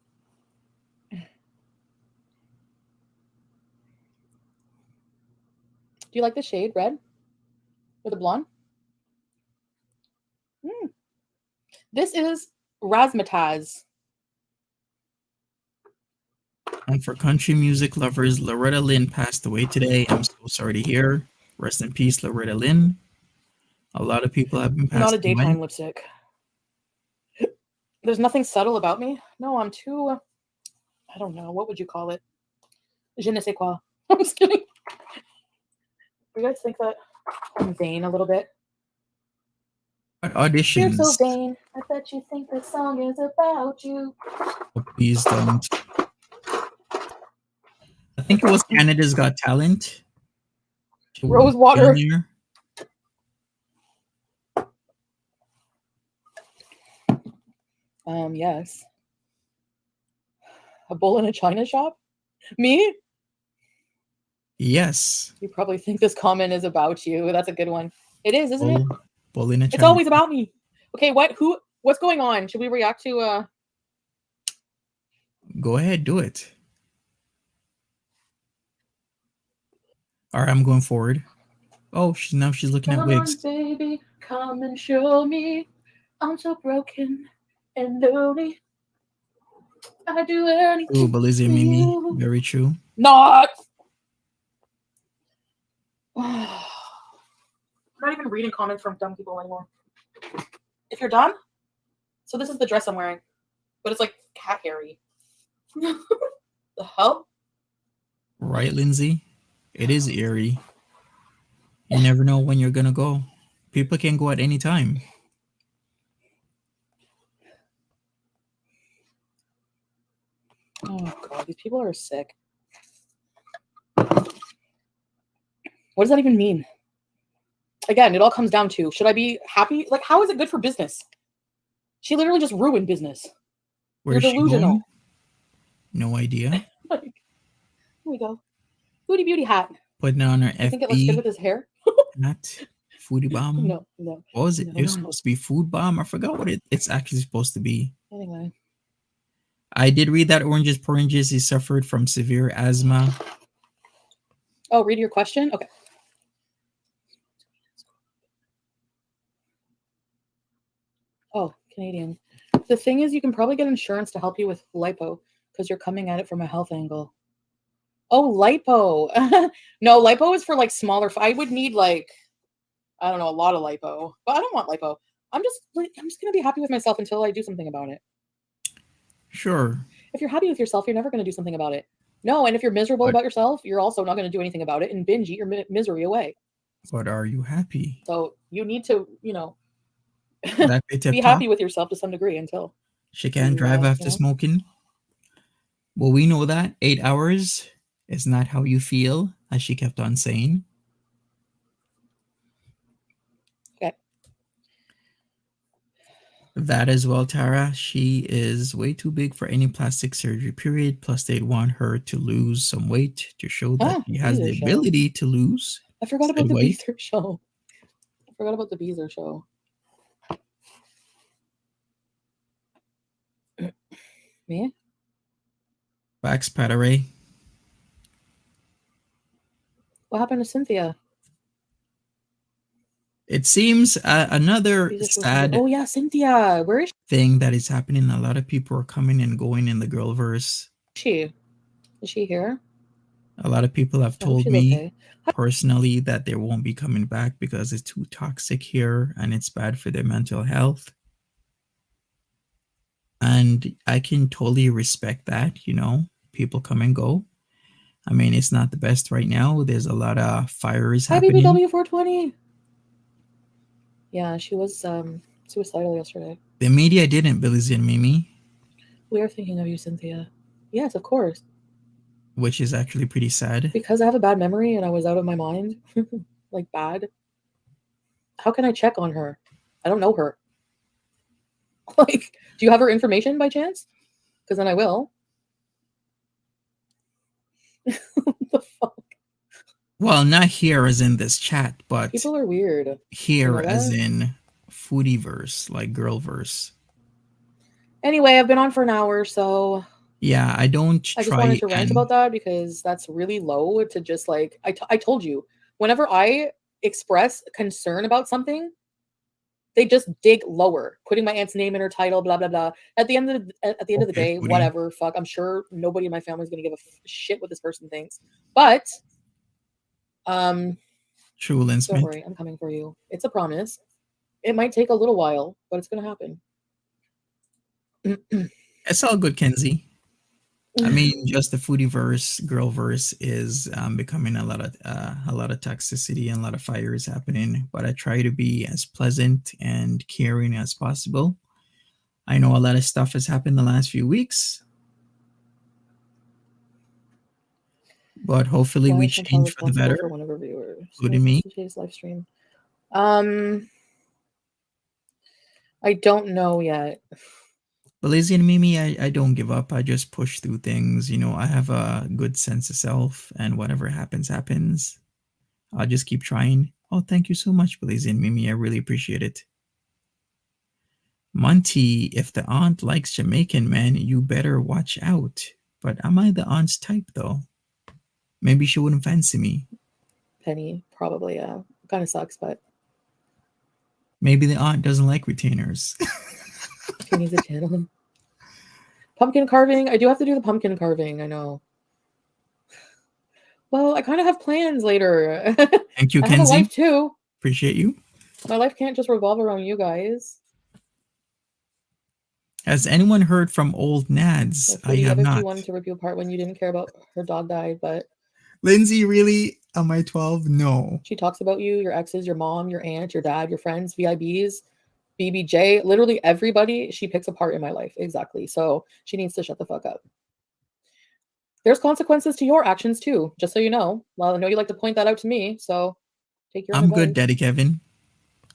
Do you like the shade red with the blonde? This is razzmatazz. And for country music lovers, Loretta Lynn passed away today. I'm so sorry to hear. Rest in peace, Loretta Lynn. A lot of people have been Not a passing daytime away. lipstick. There's nothing subtle about me. No, I'm too, I don't know. What would you call it? Je ne sais quoi. I'm just kidding. You guys think that I'm vain a little bit? But You're auditions. so vain. I bet you think this song is about you. Oh, please don't. I think it was Canada's Got Talent. Rose water. Yes. A bull in a china shop? Me? Yes. You probably think this comment is about you. That's a good one. It is, isn't it? Bull in a It's china. always about me. Okay, what's going on? Should we react to Go ahead, do it. All right, I'm going forward. Oh, she's looking at wigs. Come on, baby, come and show me. I'm so broken and lonely. I do anything. Ooh, Belizia Mimi. Very true. Not. I'm not even reading comments from dumb people anymore. If you're done, so this is the dress I'm wearing, but it's like cat hairy. The hell? Right, Lindsay? It is eerie. You never know when you're gonna go. People can go at any time. Oh god, these people are sick. What does that even mean? Again, it all comes down to, should I be happy? Like, how is it good for business? She literally just ruined business. Where's You're she delusional. going? No idea. Here we go. Foodie beauty hat. Putting on her I think it looks good with FB his hair. hat. Foodie bomb. No. What was it? No, It was no. supposed to be food bomb. I forgot what it's actually supposed to be. Anyway. I did read that Oranges Poranges, he suffered from severe asthma. Oh, read your question? Okay. Oh, Canadian. The thing is, you can probably get insurance to help you with lipo because you're coming at it from a health angle. Oh, lipo. No, lipo is for like smaller. I would need like, I don't know, a lot of lipo, but I don't want lipo. I'm just gonna be happy with myself until I do something about it. Sure. If you're happy with yourself, you're never gonna do something about it. No, and if you're miserable about yourself, you're also not gonna do anything about it and binge eat your misery away. But are you happy? So you need to, you know, That bit be happy with yourself to some degree until she can't drive after smoking. Well, we know that 8 hours is not how you feel, as she kept on saying. Okay. That as well, Tara. She is way too big for any plastic surgery, period. Plus, they'd want her to lose some weight to show that she has the ability to lose. I forgot about the Beezer show. I forgot about the Beezer show. Me? Wax Pataray. What happened to Cynthia? It seems another sad oh yeah, Cynthia. Where is thing that is happening. A lot of people are coming and going in the girlverse. Is she here? A lot of people have told me personally that they won't be coming back because it's too toxic here and it's bad for their mental health. And I can totally respect that, you know, people come and go. I mean, it's not the best right now. There's a lot of fires happening. BBW420. Yeah, she was suicidal yesterday. The media didn't, Billy and Mimi. We are thinking of you, Cynthia. Yes, of course. Which is actually pretty sad. Because I have a bad memory and I was out of my mind. Like, bad. How can I check on her? I don't know her. Like, do you have her information by chance? Because then I will. What the fuck? Well, not here as in this chat, but people are weird. Here as in Foodieverse, like Girlverse. Anyway, I've been on for an hour, so yeah, I just wanted to rant about that because that's really low to just like I told you, whenever I express concern about something, they just dig lower, putting my aunt's name in her title, blah blah blah. At the end of the day, Foodie. Whatever, fuck. I'm sure nobody in my family is gonna give a shit what this person thinks. But True, Lynn Smith. Don't worry, I'm coming for you. It's a promise. It might take a little while, but it's gonna happen. It's all good, Kenzie. I mean, just the Foodieverse, Girlverse is becoming a lot of toxicity and a lot of fires happening. But I try to be as pleasant and caring as possible. I know a lot of stuff has happened the last few weeks, but hopefully we change for the better. For one of our viewers, including me. Today's live stream. I don't know yet. But Lazy and Mimi, I don't give up. I just push through things. You know, I have a good sense of self, and whatever happens, happens. I'll just keep trying. Oh, thank you so much, Lazy and Mimi. I really appreciate it. Monty, if the aunt likes Jamaican men, you better watch out. But am I the aunt's type, though? Maybe she wouldn't fancy me. Penny, probably, yeah. Kind of sucks, but... Maybe the aunt doesn't like retainers. She needs a channel. Pumpkin carving. I do have to do the pumpkin carving. I know. Well, I kind of have plans later. Thank you, Kenzie. I have a life too. Appreciate you. My life can't just revolve around you guys. Has anyone heard from old Nads? I have not. She wanted to rip you apart when you didn't care about her dog died, but... Lindsay, really? Am I 12? No. She talks about you, your exes, your mom, your aunt, your dad, your friends, VIBs, BBJ, literally everybody she picks apart in my life. Exactly. So she needs to shut the fuck up. There's consequences to your actions too, just so you know. Well, I know you like to point that out to me, so take your advice. Good, Daddy Kevin.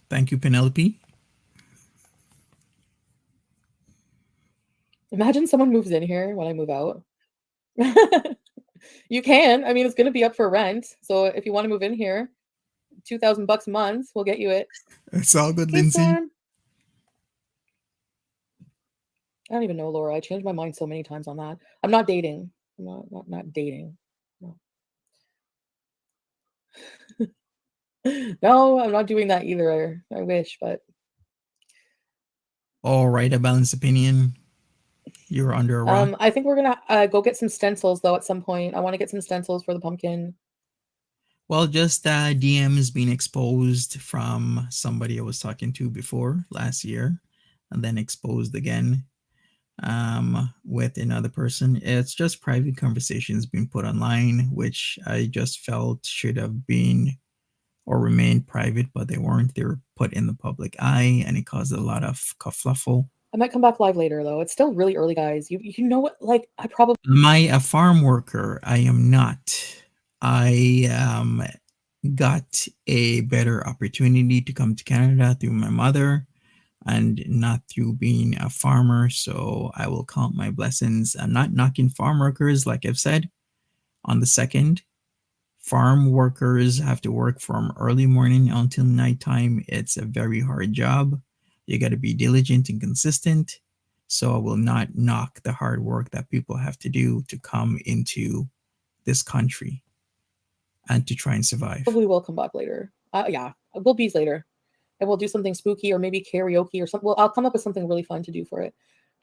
Thank you, Penelope. Imagine someone moves in here when I move out. You can. I mean, it's going to be up for rent. So if you want to move in here, $2,000 a month, we'll get you it. It's all good, Lindsay. I don't even know, Laura. I changed my mind so many times on that. I'm not dating. I'm not dating. No. No, I'm not doing that either. I wish, but... All right, a balanced opinion. You're under a rock. I think we're gonna go get some stencils though at some point. I want to get some stencils for the pumpkin. Well, just DMs being exposed from somebody I was talking to before last year, and then exposed again with another person. It's just private conversations being put online, which I just felt should have been or remained private, but they weren't. They were put in the public eye, and it caused a lot of kerfluffle. I might come back live later though. It's still really early, guys. You know what? Like I probably Am I a farm worker? I am not. I got a better opportunity to come to Canada through my mother and not through being a farmer. So I will count my blessings. I'm not knocking farm workers, like I've said on the second. Farm workers have to work from early morning until nighttime. It's a very hard job. You got to be diligent and consistent. So I will not knock the hard work that people have to do to come into this country and to try and survive. probably will come back later. Yeah, we'll bees later. And we'll do something spooky or maybe karaoke or something. Well, I'll come up with something really fun to do for it.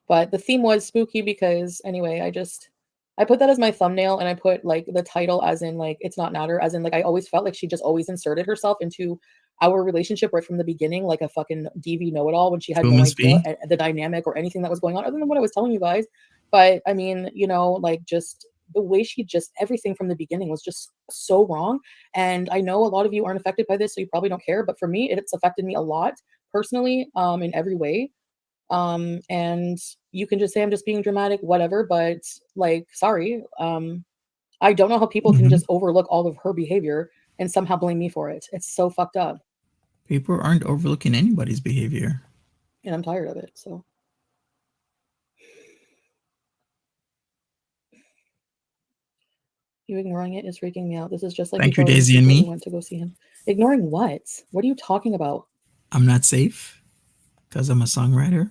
But the theme was spooky because anyway, I put that as my thumbnail and I put like the title as in like it's not Natter, as in like I always felt like she just always inserted herself into our relationship right from the beginning, like a fucking DV know-it-all when she had no idea the dynamic or anything that was going on other than what I was telling you guys. But I mean, you know, like just the way she just everything from the beginning was just so wrong. And I know a lot of you aren't affected by this, so you probably don't care. But for me, it's affected me a lot personally, in every way. And you can just say I'm just being dramatic, whatever. But like, sorry, I don't know how people can just overlook all of her behavior and somehow blame me for it. It's so fucked up. People aren't overlooking anybody's behavior. And I'm tired of it. So. You ignoring it is freaking me out. This is just like Thank you, before we Daisy and me. went to go see him. Ignoring what? What are you talking about? I'm not safe because I'm a songwriter.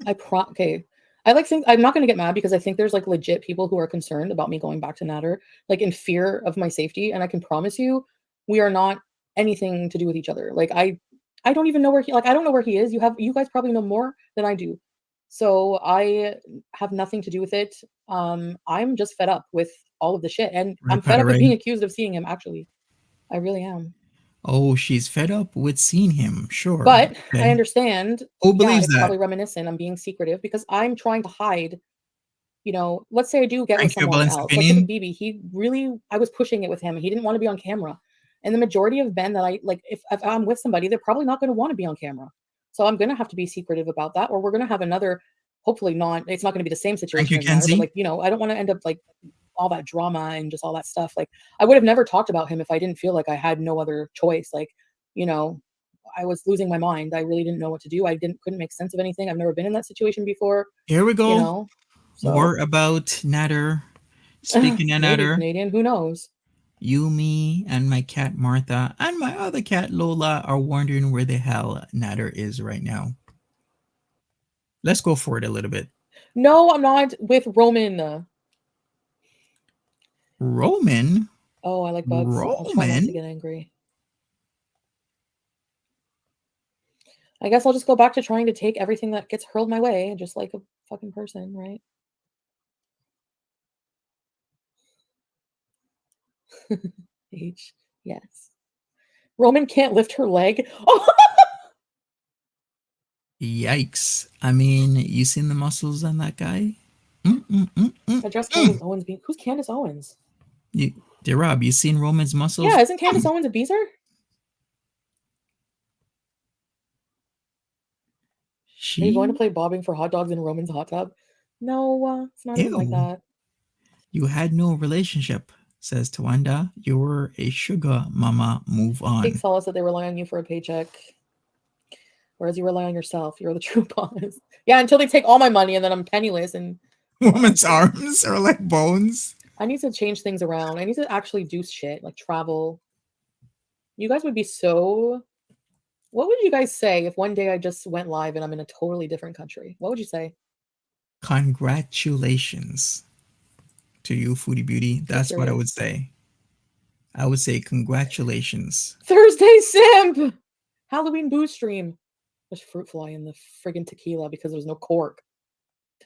Okay. I like think I'm not going to get mad because I think there's like legit people who are concerned about me going back to Natter, like in fear of my safety. And I can promise you, we are not anything to do with each other. Like I don't even know where I don't know where he is. You guys probably know more than I do. So I have nothing to do with it. I'm just fed up with all of the shit, and I'm fed up with being accused of seeing him. Actually, I really am. Oh, she's fed up with seeing him. Sure, but okay. I understand. Who believes it's that? Probably reminiscent. I'm being secretive because I'm trying to hide. You know, let's say I do get with someone else. Like BB, he really, I was pushing it with him. He didn't want to be on camera. And the majority of men that I like, if I'm with somebody, they're probably not going to want to be on camera. So I'm going to have to be secretive about that, or we're going to have another. Hopefully not. It's not going to be the same situation. But like, you know, I don't want to end up like all that drama and just all that stuff. Like I would have never talked about him if I didn't feel like I had no other choice. Like, you know, I was losing my mind. I really didn't know what to do. Couldn't make sense of anything. I've never been in that situation before. Here we go. You know, so. More about Natter. Speaking of Natter, Canadian, who knows? You, me, and my cat Martha and my other cat Lola are wondering where the hell Natter is right now. Let's go for it a little bit. No, I'm not with Roman. Roman? Oh, I like bugs. Roman? I'll try not to get angry. I guess I'll just go back to trying to take everything that gets hurled my way, just like a fucking person, right? H, yes. Roman can't lift her leg. Oh! Yikes. I mean, you seen the muscles on that guy? Address Candace Owens being... Who's Candace Owens? Rob, you seen Roman's muscles? Yeah, isn't Candace Owens a beezer? Are you going to play bobbing for hot dogs in Roman's hot tub? No, it's not even like that. You had no relationship, says Tawanda. You're a sugar mama. Move on. Jake saw us that they rely on you for a paycheck. Whereas you rely on yourself. You're the true boss. Yeah, until they take all my money and then I'm penniless and... Woman's arms are like bones. I need to change things around. I need to actually do shit, like travel. You guys would be so... What would you guys say if one day I just went live and I'm in a totally different country? What would you say? Congratulations to you, Foodie Beauty. That's what I would say. I would say congratulations. Thursday simp! Halloween booze stream. There's fruit fly in the friggin' tequila because there's no cork.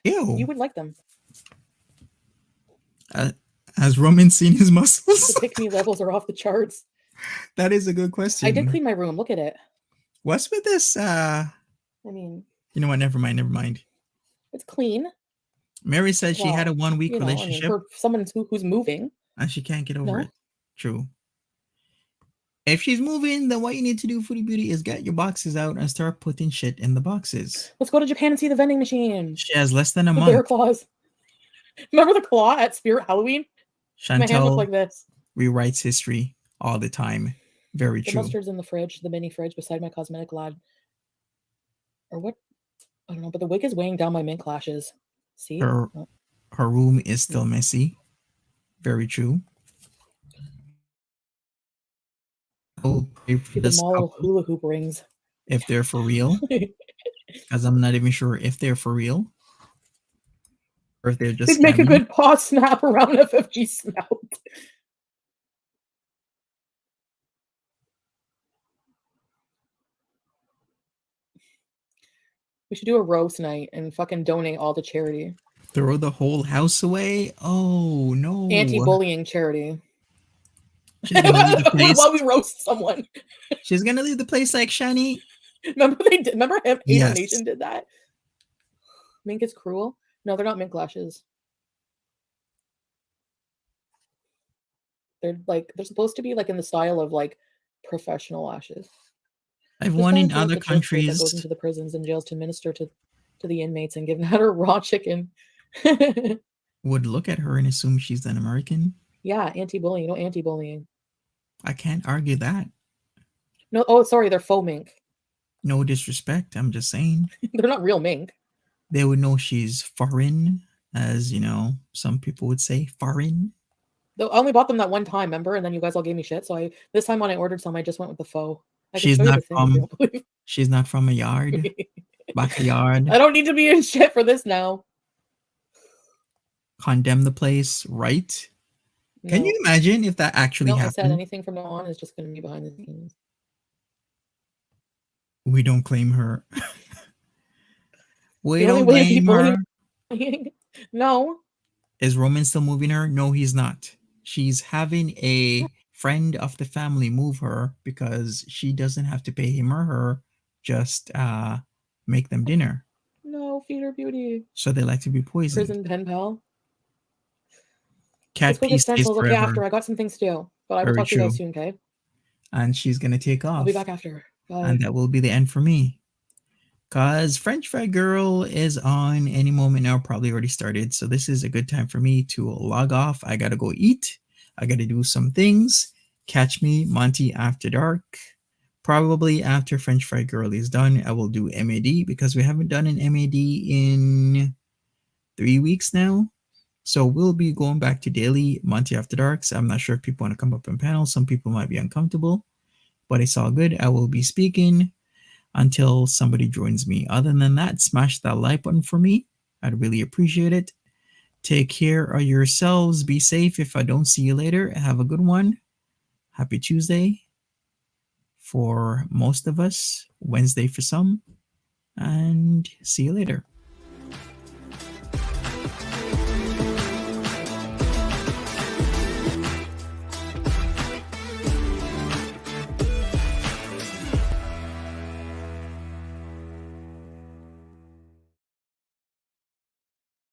Ew. You would like them. Has Roman seen his The muscles? pick me levels are off the charts. That is a good question. I did clean my room. Look at it. What's with this? I mean, You know what? Never mind. it's clean. Mary said she had a Well, 1 week you know, I mean, relationship for someone who's moving. and she can't get over No. it. True. If she's moving, then what you need to do, Foodie Beauty, is get your boxes out and start putting shit in the boxes. Let's go to Japan and see the vending machine. She has less than a The month. bear claws. Remember the claw at Spirit Halloween? My hand looked Chantel like this. rewrites history all the time. Very The true. mustard's in the fridge, the mini fridge beside my cosmetic lad. Or what? I don't know, but the wig is weighing down my mint lashes. See? Her room is still messy. Very true. I'll pray for See the this mall couple hula hoop rings. if they're for real, because I'm not even sure if they're for real or if they're just They'd make a scamming. good paw snap around FFG snout. We should do a roast night and fucking donate all to charity. Throw the whole house away? Oh no! Anti-bullying charity. She's gonna leave the place. While we roast someone. She's gonna leave the place like Shani. Remember they did? Remember him? Hater Yes. Nation did that. Mink is cruel. No, they're not mink lashes. They're supposed to be like in the style of like professional lashes. I've Just won going in to, like, other the church group that goes countries. into the prisons and jails to minister to the inmates and give out her raw chicken. Would look at her and assume she's an American. Yeah, anti-bullying. No anti-bullying. I can't argue that. No, oh, sorry, they're faux mink. No disrespect. I'm just saying. They're not real mink. They would know she's foreign, as you know, some people would say foreign. Though I only bought them that one time, remember? And then you guys all gave me shit. So this time when I ordered some, I just went with the faux. I can She's show you not the thing if you don't believe. She's not from a yard, backyard. I don't need to be in shit for this now. Condemn the place, right? Can No. you imagine if that actually No, I happened? said anything from now on is just going to be behind the scenes. We don't claim her. We The only don't way blame people her. No. Is Roman still moving her? No, he's not. She's having a friend of the family move her because she doesn't have to pay him or her, just make them dinner. No, feed her beauty. So they like to be poisoned. Prison pen pal. Cat Let's go get peace stays stencils. Okay, forever. after. I got some things to do. But I will Very talk to you guys true. soon, okay? And she's gonna take off. I'll be back after. Bye. And that will be the end for me. Cause French Fry Girl is on any moment now, probably already started. So this is a good time for me to log off. I gotta go eat. I gotta do some things. Catch me, Monty, after dark. Probably after French Fry Girl is done, I will do MAD because we haven't done an MAD in 3 weeks now. So we'll be going back to daily Monty After Darks. I'm not sure if people want to come up and panel. Some people might be uncomfortable, but it's all good. I will be speaking until somebody joins me. Other than that, smash that like button for me. I'd really appreciate it. Take care of yourselves. Be safe. If I don't see you later, have a good one. Happy Tuesday for most of us, Wednesday for some, and see you later.